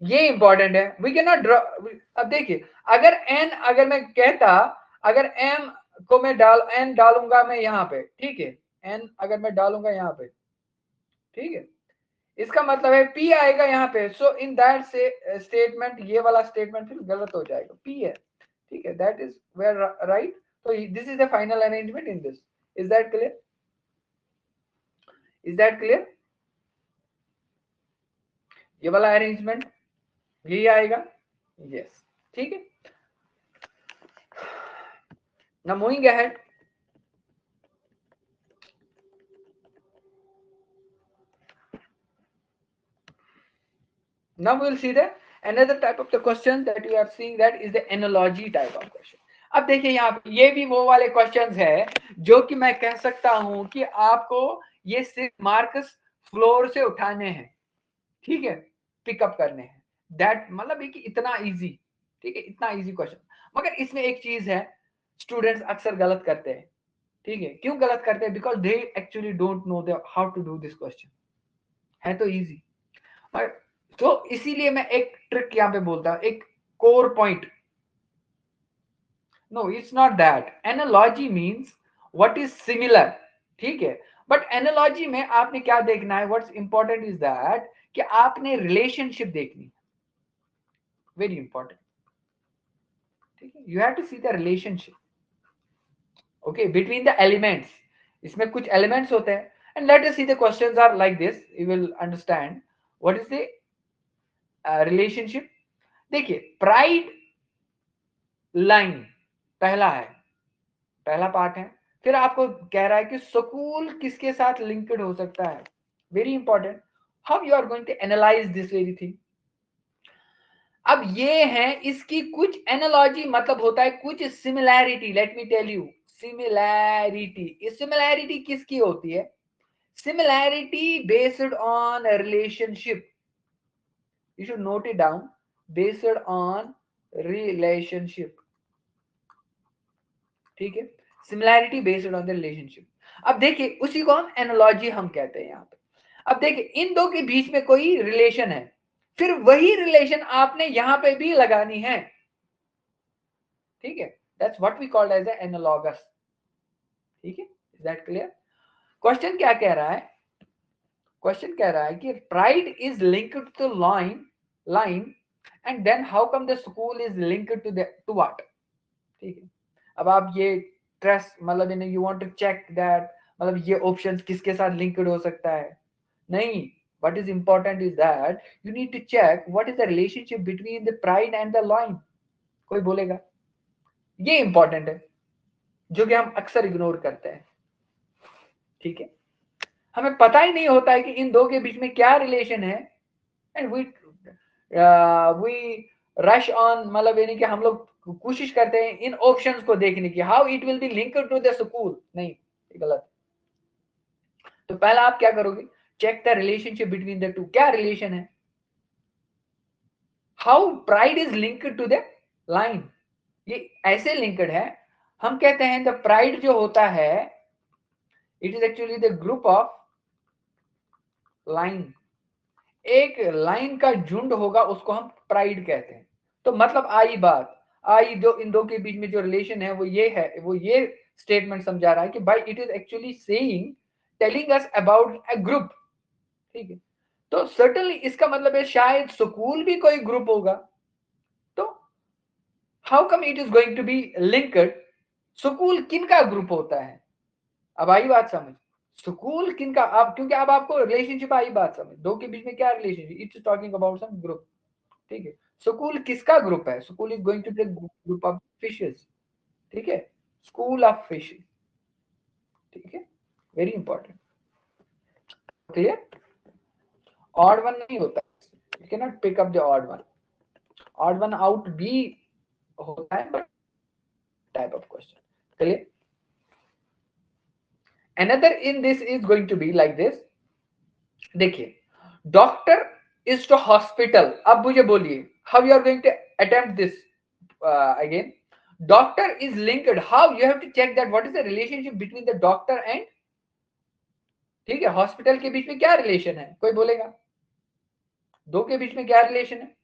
ये important है. We can not draw. अब देखिए, अगर N, अगर मैं कहता, अगर M को मैं N डालूंगा मैं यहाँ पे, ठीक है, N अगर मैं डालूंगा यहाँ पे, ठीक है, इसका मतलब है P आएगा यहाँ पे. सो इन दैट से स्टेटमेंट, ये वाला स्टेटमेंट फिर गलत हो जाएगा. P है, ठीक है, दैट इज वेयर राइट. तो this is the final arrangement in this. Is that clear? Is that clear? ये वाला अरेंजमेंट यही आएगा. यस, ठीक है. Now moving ahead, now we will see the another type of the question that you are seeing, that is the analogy type of question. अब देखिए यहाँ पे ये भी वो वाले क्वेश्चंस है जो कि मैं कह सकता हूं कि आपको ये सिर्फ मार्क्स फ्लोर से उठाने हैं, ठीक है, पिकअप करने हैं. दैट मतलब कि इतना इजी, ठीक है, इतना इजी क्वेश्चन. मगर इसमें एक चीज है, स्टूडेंट्स अक्सर गलत करते हैं. ठीक है, क्यों गलत करते हैं? Because they actually don't know how to do this question. है तो इजी, तो इसीलिए मैं एक ट्रिक यहां पे बोलता हूं, एक core point. No, it's not that. Analogy means what is similar, ठीक है, बट एनालॉजी में आपने क्या देखना है, व्हाट्स इंपॉर्टेंट इज दैट कि आपने रिलेशनशिप देखनी, वेरी इंपॉर्टेंट. ठीक है, you have to see the relationship, okay, between the elements. इसमें कुछ एलिमेंट्स होते हैं, and let us see the questions are like this. You will understand what is the relationship. देखिए, प्राइड लाइन पहला है, पहला पार्ट है. फिर आपको कह रहा है कि स्कूल किसके साथ लिंक्ड हो सकता है. Very important. How you are going to analyse this very thing. अब ये है, इसकी कुछ एनालॉजी मतलब होता है कुछ similarity. Let me tell you, similarity. Similarity किसकी होती है? Similarity based on relationship. You should note it down. Based on relationship, ठीक है, similarity based on the relationship. अब देखिए, उसी को हम एनालॉजी हम कहते हैं यहाँ पे. अब देखिए, इन दो के बीच में कोई रिलेशन है, फिर वही रिलेशन आपने यहां पे भी लगानी है, ठीक है, that's what we called as analogous. ठीक है, इज दैट क्लियर? क्वेश्चन क्या कह रहा है? क्वेश्चन कह रहा है कि pride is linked to lion and then how come the school is linked to what. ठीक है, अब आप ये ट्रेस मतलब you want to check that, मतलब ये ऑप्शंस किसके साथ लिंक्ड हो सकता है. नहीं, what is important is that you need to check what is the relationship between the pride and the line. कोई बोलेगा, ये इंपॉर्टेंट है, जो कि हम अक्सर इग्नोर करते हैं. ठीक है, हमें पता ही नहीं होता है कि इन दो के बीच में क्या रिलेशन है, एंड वी रश ऑन, मतलब यानी कि हम लोग कोशिश करते हैं इन ऑप्शंस को देखने की, how it will be linked to the school. नहीं, गलत. तो पहला आप क्या करोगे? Check the relationship between the two. क्या रिलेशन है? How pride is linked to the lion. ये ऐसे लिंक्ड है, हम कहते हैं द प्राइड जो होता है, it is actually the group of line. एक लाइन का झुंड होगा, उसको हम प्राइड कहते हैं. तो मतलब आई बात, आई जो इन दो के बीच में जो रिलेशन है वो ये है, वो ये स्टेटमेंट समझा रहा है कि भाई it is actually saying, telling us about a group. ठीक है, तो सर्टेनली इसका मतलब है शायद स्कूल भी कोई ग्रुप होगा. तो how come it is going to be linked? School किनका ग्रुप होता है? अब आई बात समझ, स्कूल किनका. अब क्योंकि अब आपको रिलेशनशिप आई बात समझ, दो के बीच में क्या relationship, it's talking about some group. ठीक है, स्कूल किसका ग्रुप है? School is going to be group of fishes. ठीक है, स्कूल ऑफ फिश. ठीक है, very important. Clear? Odd one नहीं होता, you can not pick up the odd one. Odd one out भी होता है, but type of question. Clear? Another in this is going to be like this. देखिए, doctor is to hospital. अब मुझे बोलिए, how you are going to attempt this again. Doctor is linked, how you have to check that what is the relationship between the doctor and, ठीक है, hospital के बीच में क्या रिलेशन है, कोई बोलेगा, दो के बीच में क्या रिलेशन है?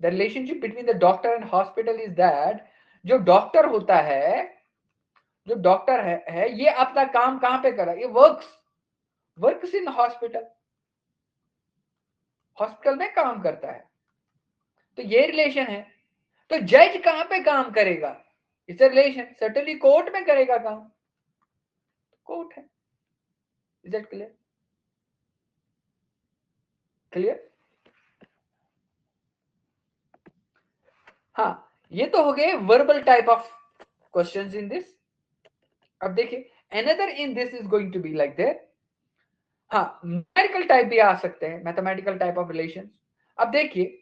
The relationship between the doctor and hospital is that जो डॉक्टर होता है, जो डॉक्टर है ये अपना काम कहां पे कर रहा है, ये वर्क्स इन हॉस्पिटल, हॉस्पिटल में काम करता है, तो ये रिलेशन है। तो जज कहां पे काम करेगा, इट्स रिलेशन, सर्टेनली कोर्ट में करेगा काम, कोर्ट है। Is that clear? क्लियर? हाँ, ये तो हो गए verbal type of questions in this. अब देखिए another in this is going to be like that, हाँ न्यूमेरिकल टाइप भी आ सकते हैं, मैथमेटिकल टाइप ऑफ रिलेशन। अब देखिए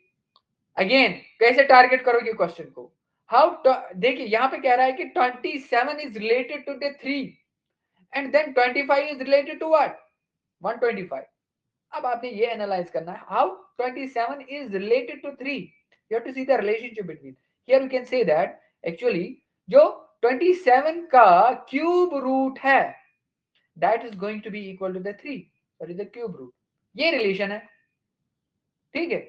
अगेन कैसे टारगेट करोगे क्वेश्चन को, हाउ, देखिए यहां पे कह रहा है कि 27 is related to the 3 and then 25 is related to what, 125। अब आपने ये एनालाइज करना है, how 27 is related to 3, you have to see the relationship between, here we can say that actually जो 27 का क्यूब रूट है that is going to be equal to the 3, that is the cube root, ये relation है, ठीक है।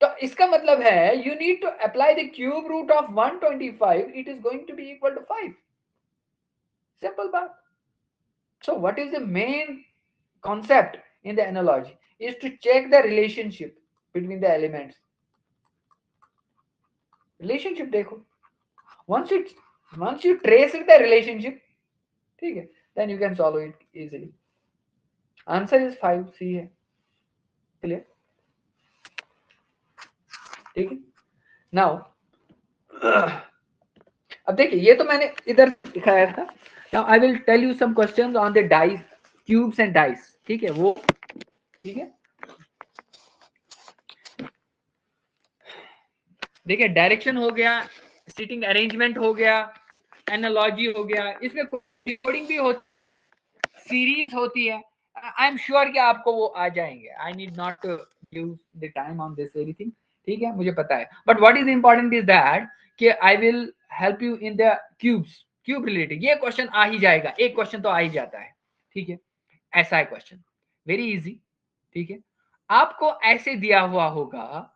तो इसका मतलब है you need to apply the cube root of 125, it is going to be equal to 5, simple बात। So what is the main concept in the analogy is to check the relationship between the elements, relationship देखो, once you trace the relationship, ठीक है, then you can solve it easily, answer is 5C है, clear, ठीक है। now अब देखिए ये तो मैंने इधर दिखाया था, now I will tell you some questions on the dice, cubes and dice, ठीक है, वो ठीक है। देखिए डायरेक्शन हो गया, सीटिंग अरेंजमेंट हो गया, एनालॉजी हो गया, इसमें कोडिंग भी होती, सीरीज होती है, आई एम श्योर कि आपको वो आ जाएंगे, I need not use the time on this everything, ठीक है, मुझे पता है, but what is important is that कि I will help you in the cubes, cube related ये क्वेश्चन आ ही जाएगा, एक क्वेश्चन तो आ ही जाता है, ठीक है, ऐसा है क्वेश्चन, वेरी इजी, ठीक है। आपको ऐसे दिया हुआ होगा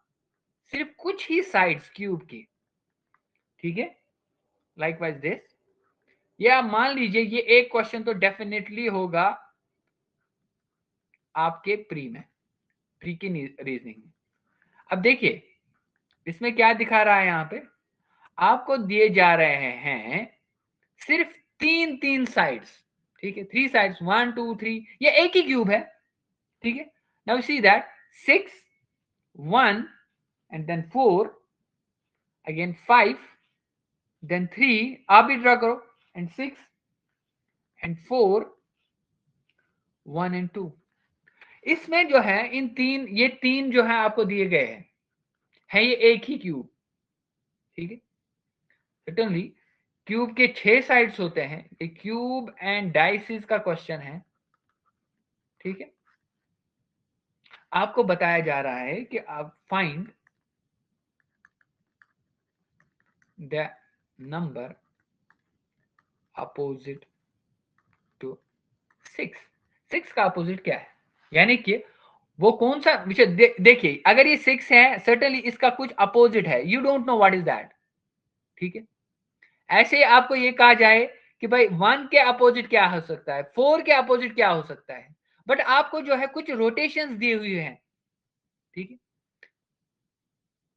सिर्फ कुछ ही साइड्स क्यूब के, ठीक है, लाइकवाइज दिस, ये आप मान लीजिए ये एक क्वेश्चन तो डेफिनेटली होगा आपके प्री में, प्री की रीजनिंग में। अब देखिए इसमें क्या दिखा रहा है, यहां पे आपको दिए जा रहे हैं सिर्फ तीन साइड्स, ठीक है, 3 साइड्स, 1 2 3, ये एक ही क्यूब है, ठीक है। Now see that 6 1 and then 4 again 5 then 3, आप भी ड्रा करो, एंड 6 एंड 4 1 एंड 2, इसमें जो है इन तीन, ये तीन जो है आपको दिए गए हैं, है ये एक ही क्यूब, ठीक है। सर्टेनली क्यूब के 6 साइड्स होते हैं, ये क्यूब एंड डाइसिस का क्वेश्चन है, ठीक है। आपको बताया जा रहा है कि आप find the number opposite to 6, 6 का अपोजिट क्या है, यानी कि वो कौन सा विषय, देखिए अगर ये 6 है सर्टेनली इसका कुछ अपोजिट है, you don't know what is that, ठीक है। ऐसे आपको ये कहा जाए कि भाई 1 के अपोजिट क्या हो सकता है, 4 के अपोजिट क्या हो सकता है, बट आपको जो है कुछ रोटेशंस दिए हुए हैं, ठीक है।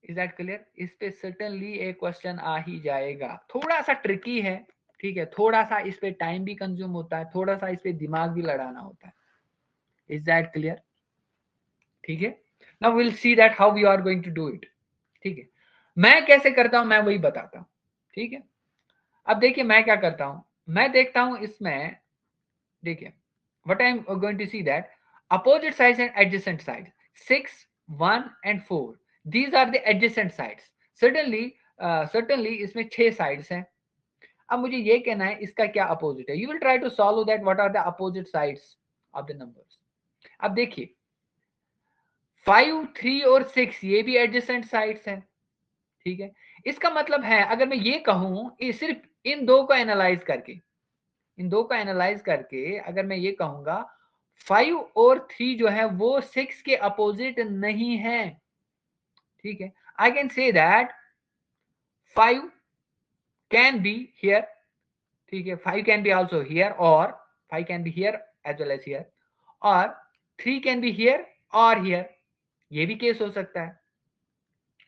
Is that clear? इस पे सर्टेनली एक क्वेश्चन आ ही जाएगा, थोड़ा सा ट्रिकी है, ठीक है, थोड़ा सा इस पे टाइम भी कंज्यूम होता है, थोड़ा सा इस पे दिमाग भी लड़ाना होता है, इज दैट क्लियर? ठीक है, now will see that how we are going to do it, ठीक है। मैं कैसे करता हूं मैं वही बताता हूं, ठीक है। अब देखिए मैं क्या करता हूं, मैं देखता हूं इसमें, देखिए what I'm going to see that opposite sides and adjacent sides, 6 1 and 4, these are the adjacent sides, certainly इसमें 6 sides हैं। अब मुझे ये कहना है इसका क्या अपोजिट है, you will try to solve that what are the opposite sides of the numbers। अब देखिए 5 3 और 6 ये भी adjacent sides हैं, ठीक है, इसका मतलब है अगर मैं ये कहूं सिर्फ इन दो को एनालाइज करके अगर मैं ये कहूंगा 5 और 3 जो है वो 6 के अपोजिट नहीं है, ठीक है। I can say that 5 can be here, ठीक है, 5 कैन बी आल्सो हियर, और 5 can be here as well as here, और 3 कैन बी हियर और हियर, ये भी केस हो सकता है।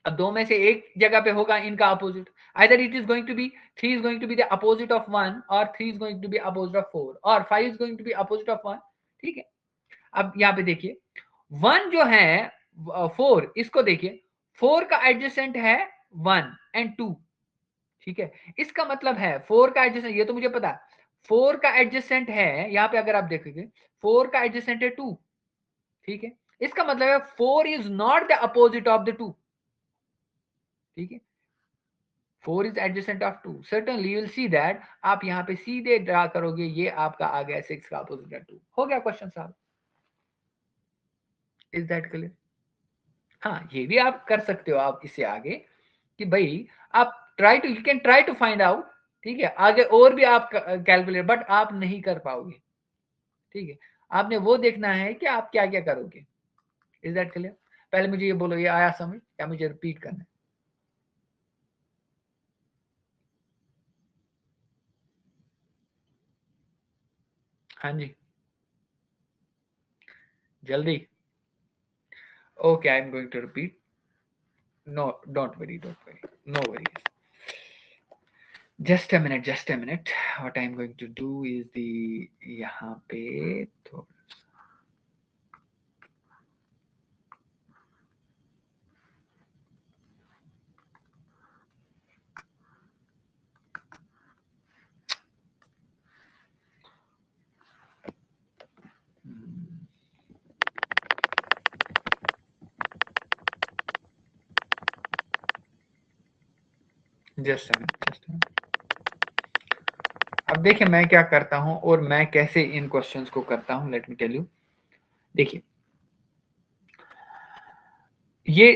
अब दो में से एक जगह पे होगा इनका opposite, either it is going to be 3 is going to be the opposite of 1 or 3 is going to be opposite of 4 or 5 is going to be opposite of 1, ठीक है। अब यहाँ पे देखिए 1 जो है 4, इसको देखिए 4 का एडजेसेंट है 1 एंड 2, ठीक है। इसका मतलब है 4 का एडजेसेंट, ये तो मुझे पता, 4 का एडजेसेंट है यहाँ पे, अगर आप देखोगे 4 का एडजेसेंट है 2, ठीक है। इसका मतलब है 4 is not the opposite of the 2, ठीक है। 4 is adjacent of 2, certainly you will see that, आप यहाँ पे सीधे ड्रा करोगे, ये आपका आ गया 6 का अपोजिट है 2, हो गया क्वेश्चन साहब। Is that clear? हाँ, ये भी आप कर सकते हो आप इससे आगे कि भाई आप you can try to find out, ठीक है, आगे और भी आप कैलकुलेट, बट आप नहीं कर पाओगे, ठीक है। आपने वो देखना है कि आप क्या क्या करोगे। Is that clear? पहले मुझे ये बोलो, ये आया समझ या मुझे रिपीट करना है? हाँ जी, जल्दी। Okay, I am going to repeat. No, don't worry, no worry. Just a minute, just a minute. What I'm going to do is the यहाँ पे थोड़ा just a minute, just a minute. अब देखिए मैं क्या करता हूँ और मैं कैसे इन क्वेश्चंस को करता हूँ, लेट मी टेल यू। देखिए ये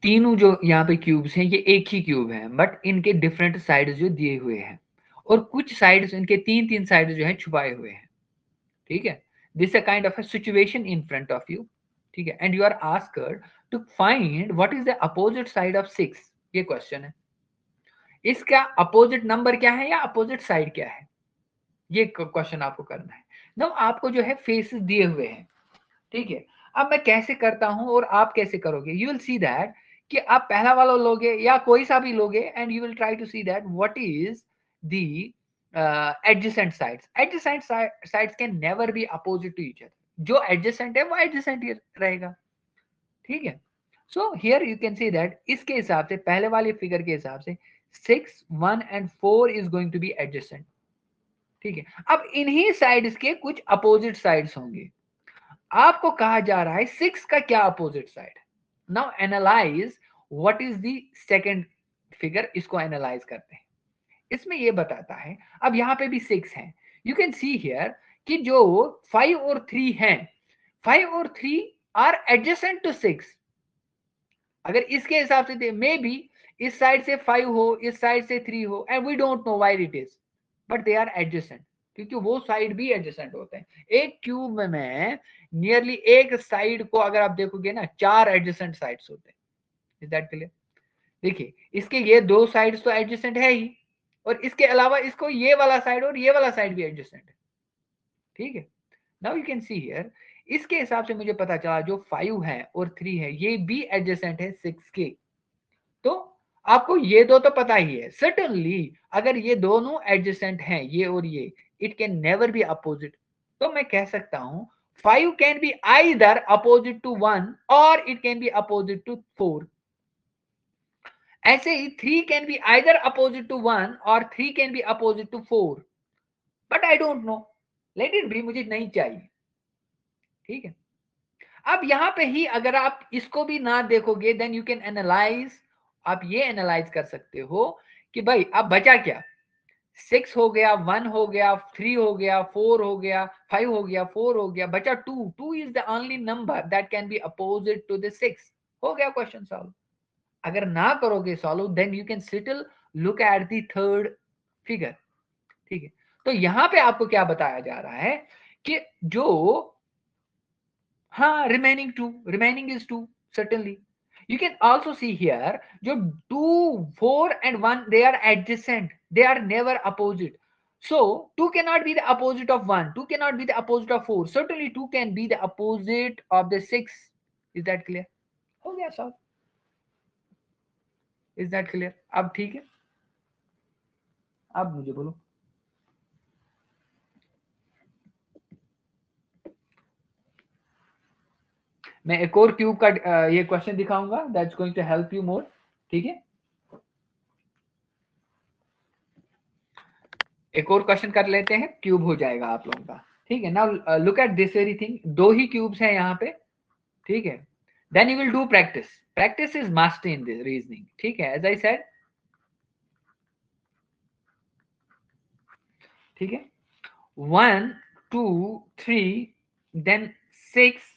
तीनों जो यहाँ पे क्यूब्स हैं, ये एक ही क्यूब है, बट इनके डिफरेंट साइड्स जो दिए हुए हैं, और कुछ साइड्स इनके तीन तीन साइड्स जो है छुपाए हुए हैं, ठीक है। This a kind of a situation in front of you, ठीक है, and you are asked to find what is the opposite side of 6, ये क्वेश्चन है। इसका अपोजिट नंबर क्या है या अपोजिट साइड क्या है, ये क्वेश्चन आपको करना है। ना आपको जो है फेसेस दिए हुए हैं, ठीक है। अब मैं कैसे करता हूं और आप कैसे करोगे, यू विल सी दैट कि आप पहला वाला लोगे या कोई सा भी लोगे, and you will try to see that what is the adjacent sides. Adjacent sides can never be opposite to each other, जो एडजेसेंट है वो एडजेसेंट ही रहेगा, ठीक है। So here you can see that इसके हिसाब से, पहले वाले फिगर के हिसाब से 6, 1 and 4 is going to be adjacent, ठीक है। अब इन्हीं साइड्स के कुछ अपोजिट साइड्स होंगे, आपको कहा जा रहा है 6 का क्या अपोजिट साइड है। Now analyse what is the second figure, इसको एनालाइज करते हैं। इसमें ये बताता है, अब यहाँ पे भी 6 है, यू कैन सी हियर कि जो 5 और 3 हैं, 5 और 3 आर एडजेसेंट टू 6। अगर इसके हिसाब से मे बी इस साइड से 5 हो, इस साइड से 3 हो, and we don't know why it is, but they are adjacent, क्योंकि वो साइड भी एडजेसेंट होते हैं। एक क्यूब में नियरली एक साइड को अगर आप देखोगे ना, 4 एडजेसेंट साइड्स होते हैं। Is that clear? देखिए इसके ये दो साइड्स तो एडजेसेंट है ही, और इसके अलावा इसको ये वाला साइड और ये वाला साइड भी एडजेसेंट है, ठीक है। Now you can see here, इसके हिसाब से मुझे पता चला जो 5 है और 3 है ये भी एडजेसेंट है 6 के। तो आपको ये दो तो पता ही है, सर्टेनली अगर ये दोनों एडजेसेंट हैं, ये और ये, it can never be opposite. तो मैं कह सकता हूं 5 can be either opposite to 1 और it can be opposite to 4। ऐसे ही 3 can be either opposite to 1 और 3 can be opposite to 4, but I don't know, let it be, मुझे नहीं चाहिए, ठीक है। अब यहां पे ही अगर आप इसको भी ना देखोगे, देन यू कैन एनालाइज, आप ये एनालाइज कर सकते हो कि भाई अब बचा क्या, 6 हो गया, 1 हो गया, 3 हो गया, 4 हो गया, 5 हो गया, 4 हो गया, बचा 2 is the only number that can be opposite to the 6। हो गया क्वेश्चन सॉल्व। अगर ना करोगे solve, then you can still look at the third figure, ठीक है। तो यहां पे आपको क्या बताया जा रहा है कि जो, हाँ, remaining is 2 certainly. You can also see here जो 2, 4 and 1 they are adjacent, they are never opposite. So 2 cannot be the opposite of 1, 2 cannot be the opposite of 4, certainly 2 can be the opposite of the 6. Is that clear? हो गया solve. Is that clear? अब ठीक है, अब मुझे बोलो। मैं एक और क्यूब का ये क्वेश्चन दिखाऊंगा, that's going to help you more, ठीक है। एक और क्वेश्चन कर लेते हैं, क्यूब हो जाएगा आप लोगों का, ठीक है। Now look at this very thing, 2 ही क्यूब्स हैं यहाँ पे, ठीक है। Then you will do practice, practice is must in this reasoning, ठीक है, एज आई सेड, ठीक है। 1 2 3 देन 6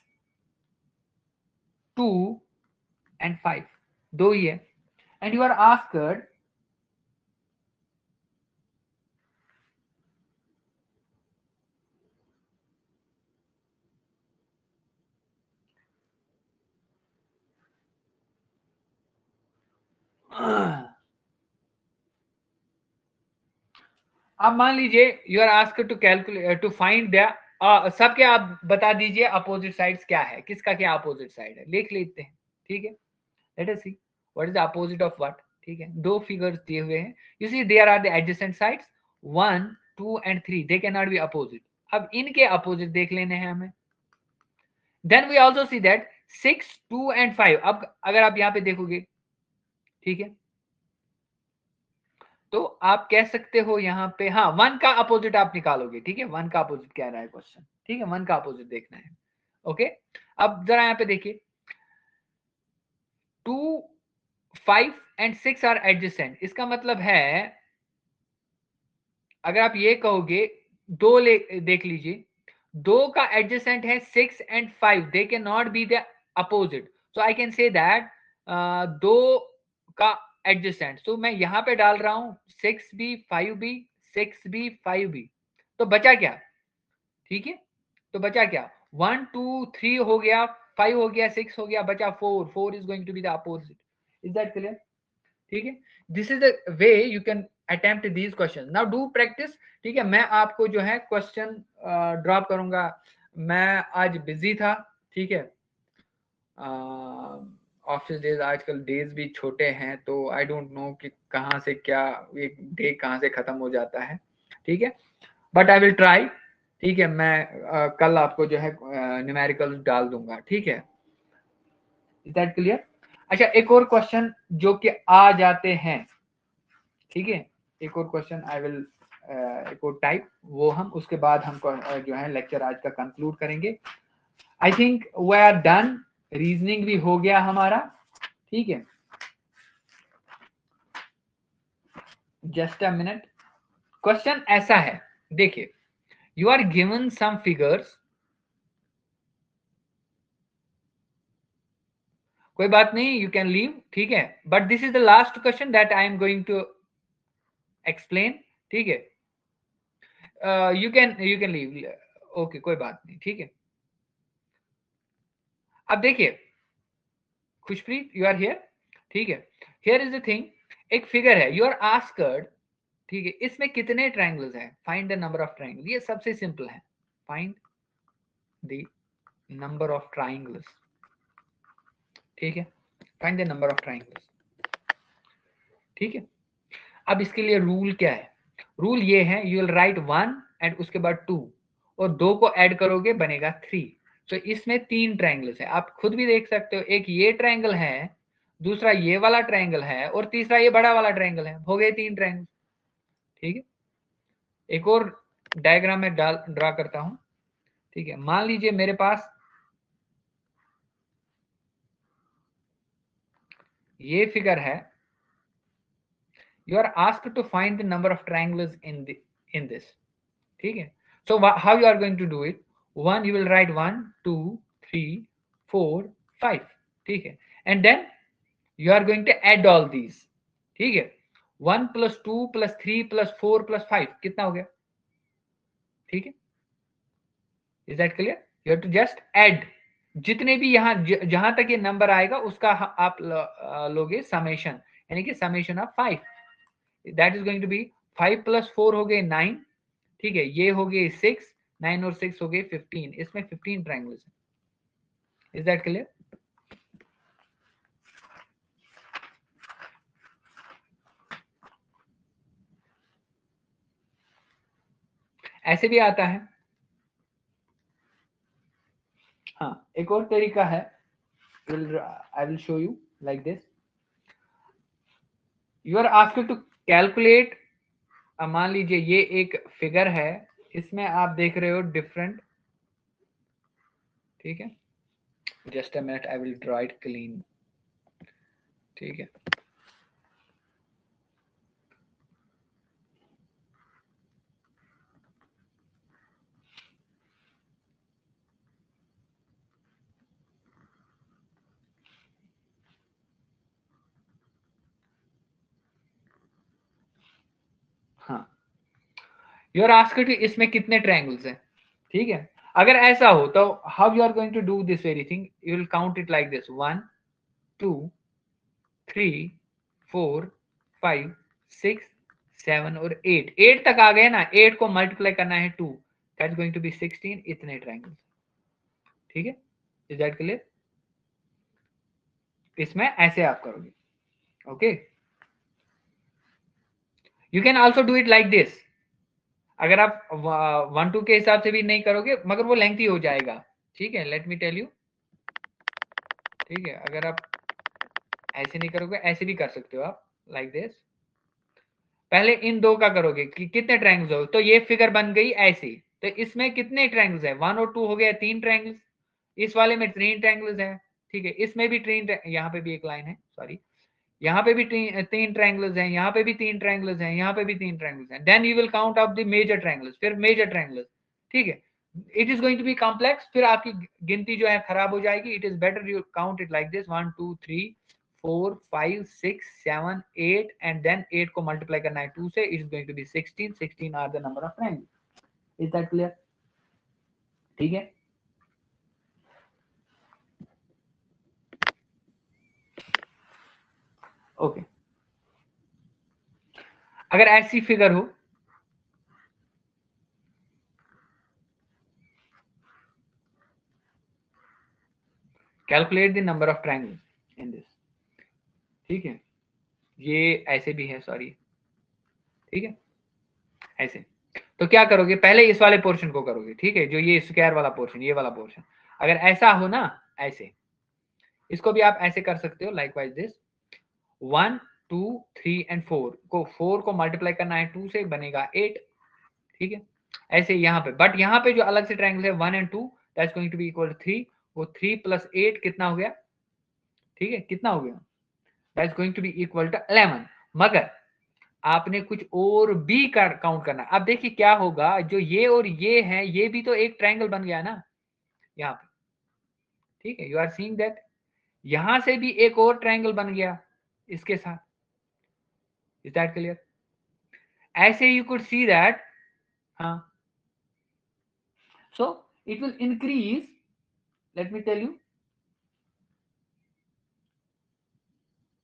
2 एंड 5, 2 ही है, एंड यू आर आस्क्ड अब मान लीजिए you are asked to calculate to find the, सबके आप बता दीजिए अपोजिट साइड्स क्या है, किसका क्या अपोजिट साइड है, लिख लेते हैं, ठीक है। Let us see what is the opposite of what, ठीक है। 2 फिगर्स दिए हुए हैं, you see there are the adjacent sides 1 2 and 3, they can not be opposite. अब इनके अपोजिट देख लेने हैं हमें। Then we also see that 6 2 and 5, अब अगर आप यहाँ पे देखोगे, ठीक है, तो आप कह सकते हो यहाँ पे, हाँ, 1 का अपोजिट आप निकालोगे, ठीक है। 1 का अपोजिट कह रहा है क्वेश्चन, ठीक है, 1 का अपोजिट देखना है, ओके। अब जरा यहाँ पे देखिए, 2 5 एंड 6 आर एडजेसेंट, इसका मतलब है अगर आप ये कहोगे, दो देख लीजिए, 2 का एडजेसेंट है 6 and 5, they can not be the opposite, so I can say that 2 का एडजेसेंट, तो मैं यहां पे डाल रहा हूं 6 भी 5 भी 6 भी 5 भी, तो बचा क्या, ठीक है, तो बचा क्या, 1 2 3 हो गया, 5 हो गया, 6 हो गया, बचा 4, 4 is going to be the opposite. Is that clear? ठीक है, this is the way you can attempt these question. Now do practice, ठीक है। मैं आपको जो है क्वेश्चन ड्रॉप करूंगा, मैं आज बिजी था, ठीक है, ऑफिस डेज, आजकल डेज भी छोटे हैं, तो आई डोंट नो कि कहाँ से क्या एक डे कहाँ से खत्म हो जाता है, ठीक है, बट आई विल ट्राई, ठीक है। मैं कल आपको जो है न्यूमेरिकल डाल दूंगा, ठीक है। Is that clear? अच्छा, एक और क्वेश्चन जो कि आ जाते हैं, ठीक है, एक और क्वेश्चन आई विल एक और टाइप, वो हम उसके बाद हम जो है लेक्चर आज का कंक्लूड करेंगे। I think we are done, reasoning भी हो गया हमारा, ठीक है। जस्ट अ मिनट, क्वेश्चन ऐसा है, देखिए, you are given some figures, कोई बात नहीं, यू कैन लीव, ठीक है, but this is the last question that I am going to explain, ठीक है। यू कैन लीव, ओके, कोई बात नहीं, ठीक है। अब देखिए खुशप्रीत, यू आर हियर, ठीक है। हियर इज द थिंग, एक फिगर है, यू आर आस्क्ड, ठीक है, इसमें कितने ट्रायंगल्स हैं, find the number of triangle, ये सबसे सिंपल है, find the number of triangles, ठीक है, find the number of triangles, ठीक है। अब इसके लिए रूल क्या है, रूल ये है, यू विल राइट 1 एंड उसके बाद 2, और 2 को ऐड करोगे बनेगा 3, तो इसमें 3 ट्रायंगल्स है, आप खुद भी देख सकते हो, एक ये ट्रायंगल है, दूसरा ये वाला ट्रायंगल है, और तीसरा ये बड़ा वाला ट्रायंगल है, हो गए 3 ट्रायंगल, ठीक है। एक और डायग्राम में ड्रा करता हूं, ठीक है। मान लीजिए मेरे पास ये फिगर है, you are asked to find the number of triangles in this, ठीक है। So how you are going to do it, 1 you will write 1 2 3 4 5, ठीक है, and then you are going to add all these, ठीक है। 1 + 2 + 3 + 4 + 5 कितना हो गया, ठीक है। Is that clear? You have to just add जितने भी यहां जहां तक ये नंबर आएगा उसका आप लोगे समेशन, यानी कि summation of 5, that is going to be 5 + 4 हो गए 9, ठीक है। ये हो गए 6, 9 और 6 हो गए 15, इसमें 15 ट्रायंगल्स है। Is that clear? ऐसे भी आता है। हाँ, एक और तरीका है, I will show you like this. You are asked to calculate, मान लीजिए ये एक फिगर है, इसमें आप देख रहे हो डिफरेंट, ठीक है। Just a minute, I will draw it clean, ठीक है। हाँ, यू आर आस्क्ड इसमें कितने ट्रायंगल्स हैं, ठीक है। अगर ऐसा हो तो how you are going to do this very thing, you will count it like this, 1 2 3 4 5 6 7 और 8, 8 तक आ गए ना, 8 को मल्टीप्लाई करना है 2, that is going to be 16, इतने ट्रायंगल्स, ठीक है। Is that clear? इसमें ऐसे आप करोगे, okay. You can also do it like this, अगर आप 1 2 के हिसाब से भी नहीं करोगे, मगर वो लेंथी हो जाएगा, ठीक है। लेट मी टेल यू, ठीक है। अगर आप ऐसे नहीं करोगे, ऐसे भी कर सकते हो आप, लाइक दिस। पहले इन दो का करोगे कि कितने ट्रायंगल्स हो, तो ये फिगर बन गई ऐसी। तो इसमें कितने ट्रायंगल्स है, 1 और 2 हो गया 3 ट्रायंगल्स, इस वाले में 3 ट्रायंगल्स है, ठीक है। इसमें भी 3, यहाँ पे भी एक लाइन है, सॉरी, यहाँ पे भी 3 ट्रायंगल्स हैं, यहाँ पे भी 3 ट्रायंगल्स हैं, यहाँ पे भी 3 ट्रायंगल्स हैं। Then you will count of the major triangles, फिर मेजर ट्रायंगल्स, ठीक है। It is going to be complex, फिर आपकी गिनती जो है खराब हो जाएगी। It is better you count it like this, 1 2 3 4 5 6 7 8, and then 8 को मल्टीप्लाई करना है 2 से, it is going to be 16, 16 are the number of triangles. Is that clear? ठीक है। ओके, अगर ऐसी फिगर हो, calculate the number of triangles in this, ठीक है। ये ऐसे भी है, सॉरी, ठीक है, ऐसे। तो क्या करोगे, पहले इस वाले पोर्शन को करोगे, ठीक है, जो ये स्क्वायर वाला पोर्शन, ये वाला पोर्शन। अगर ऐसा हो ना, ऐसे, इसको भी आप ऐसे कर सकते हो, लाइक वाइज दिस, 1 2 3 एंड 4 को, 4 को मल्टीप्लाई करना है 2 से, बनेगा 8, ठीक है। ऐसे यहाँ पे, बट यहाँ पे जो अलग से ट्रायंगल है 1 and 2, that's going to be equal to 3, वो 3 + 8 कितना हो गया, ठीक है, कितना हो गया, that's going to be equal to 11। मगर आपने कुछ और भी काउंट करना। अब देखिए क्या होगा, जो ये और ये है, ये भी तो एक ट्रायंगल बन गया ना यहाँ पे, ठीक है। यू आर सीइंग दैट, यहां से भी एक और ट्रायंगल बन गया इसके साथ। Is that clear? ऐसे यू कुड सी दैट, हाँ। So it will increase, let me tell you,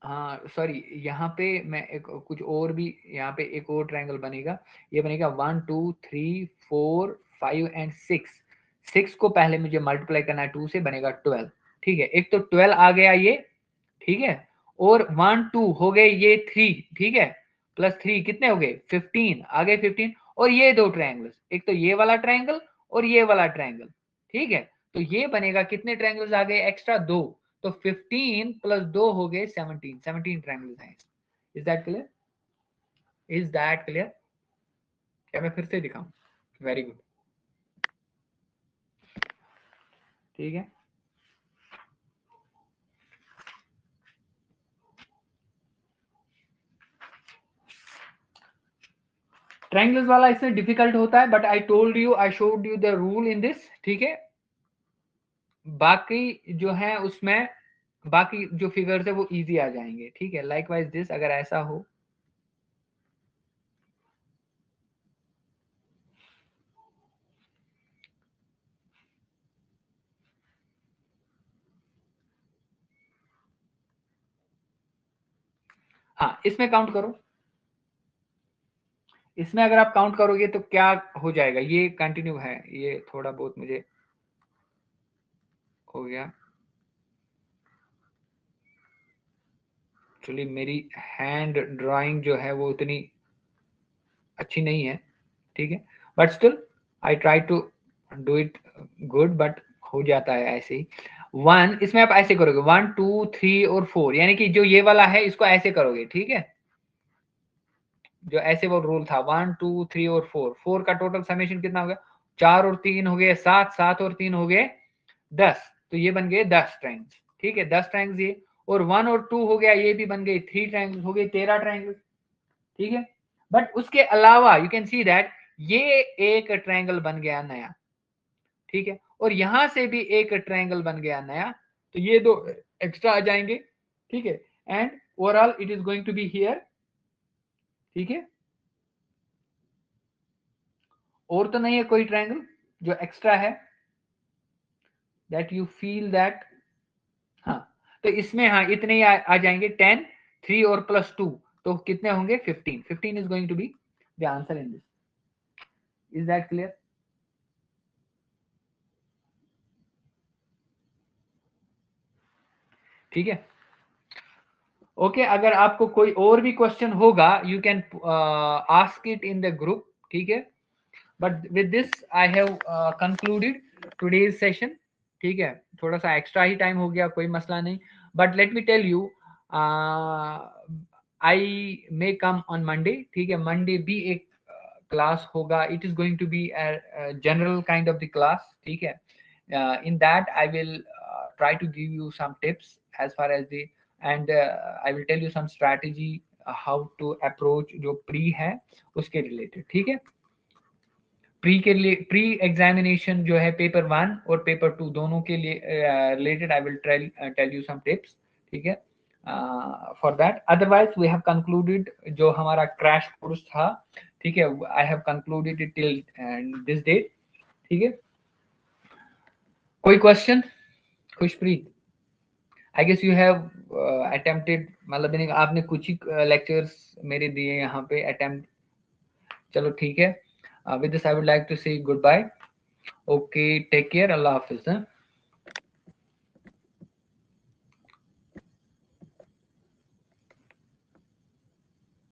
हाँ सॉरी, यहाँ पे मैं एक कुछ और भी, यहाँ पे एक और ट्रायंगल बनेगा, ये बनेगा 1 2 3 4 5 एंड 6, 6 को पहले मुझे मल्टीप्लाई करना है 2 से, बनेगा 12, ठीक है। एक तो 12 आ गया ये, ठीक है, और 1 2 हो गए ये 3, ठीक है, +3 कितने हो गए 15, आ गए 15, और ये दो ट्रायंगल्स, एक तो ये वाला ट्रायंगल और ये वाला ट्रायंगल, ठीक है। तो ये बनेगा, कितने ट्रायंगल्स आ गए एक्स्ट्रा, 2, तो 15 + 2 हो गए 17, 17 ट्रायंगल्स हैं। Is that clear? Is that clear? क्या मैं फिर से दिखाऊं? वेरी गुड, ठीक है। ट्रायंगल्स वाला इसमें डिफिकल्ट होता है, but I told you, I showed you the rule in this, ठीक है। बाकी जो है उसमें बाकी जो फिगर्स है वो इजी आ जाएंगे, ठीक है। लाइकवाइज दिस, अगर ऐसा हो, हाँ इसमें काउंट करो, इसमें अगर आप काउंट करोगे तो क्या हो जाएगा, ये कंटिन्यू है, ये थोड़ा बहुत मुझे हो गया, एक्चुअली मेरी हैंड ड्राइंग जो है वो उतनी अच्छी नहीं है, ठीक है, but still I try to do it good, but हो जाता है ऐसे ही। वन, इसमें आप ऐसे करोगे 1 2 3 और 4, यानी कि जो ये वाला है इसको ऐसे करोगे, ठीक है, जो ऐसे वो रूल था 1 2 3 और 4, 4 का टोटल समेशन कितना हो गया, 4 और 3 हो गए 7, 7 और 3 हो गए 10, तो ये बन गए 10 ट्रायंगल्स, ठीक है, 10 ट्रायंगल्स ये, और 1 और 2 हो गया, ये भी बन गए 3 ट्रायंगल्स, हो गए 13 ट्रायंगल्स, ठीक है। बट उसके अलावा यू कैन सी दैट ये एक ट्रायंगल बन गया नया, ठीक है, और यहां से भी एक ट्रायंगल बन गया नया, तो ये दो एक्स्ट्रा आ जाएंगे, ठीक है, and overall it is going to be here, ठीक है। और तो नहीं है कोई ट्रायंगल जो एक्स्ट्रा है दैट यू फील दैट, हाँ, तो इसमें हाँ इतने ही आ जाएंगे 10, 3 और +2, तो कितने होंगे 15, 15 is going to be the answer in this, is that clear? ठीक है, ओके, अगर आपको कोई और भी क्वेश्चन होगा you can ask it in the group, ठीक है, but with this I have concluded today's session, ठीक है, थोड़ा सा एक्स्ट्रा ही टाइम हो गया, कोई मसला नहीं, but let me tell you I may come on Monday, ठीक है, मंडे भी एक क्लास होगा, it is going to be general kind of the class, ठीक है, in that I will try to give you some tips as far as the, and I will tell you some strategy how to approach जो pre है उसके related, ठीक है। Pre के लिए, pre examination जो है पेपर 1 और पेपर 2 दोनों के लिए related I will tell you some tips, ठीक है, for that. Otherwise we have concluded जो हमारा क्रैश कोर्स था, ठीक है, I have concluded it till this date, ठीक है। कोई question Khushpreet? I guess you have attempted, मतलब आपने कुछ ही लेक्चर्स मेरे दिए यहाँ पे अटेम्प्ट, चलो ठीक है, with this I would like to say goodbye, okay, take care, अल्लाह हाफिज।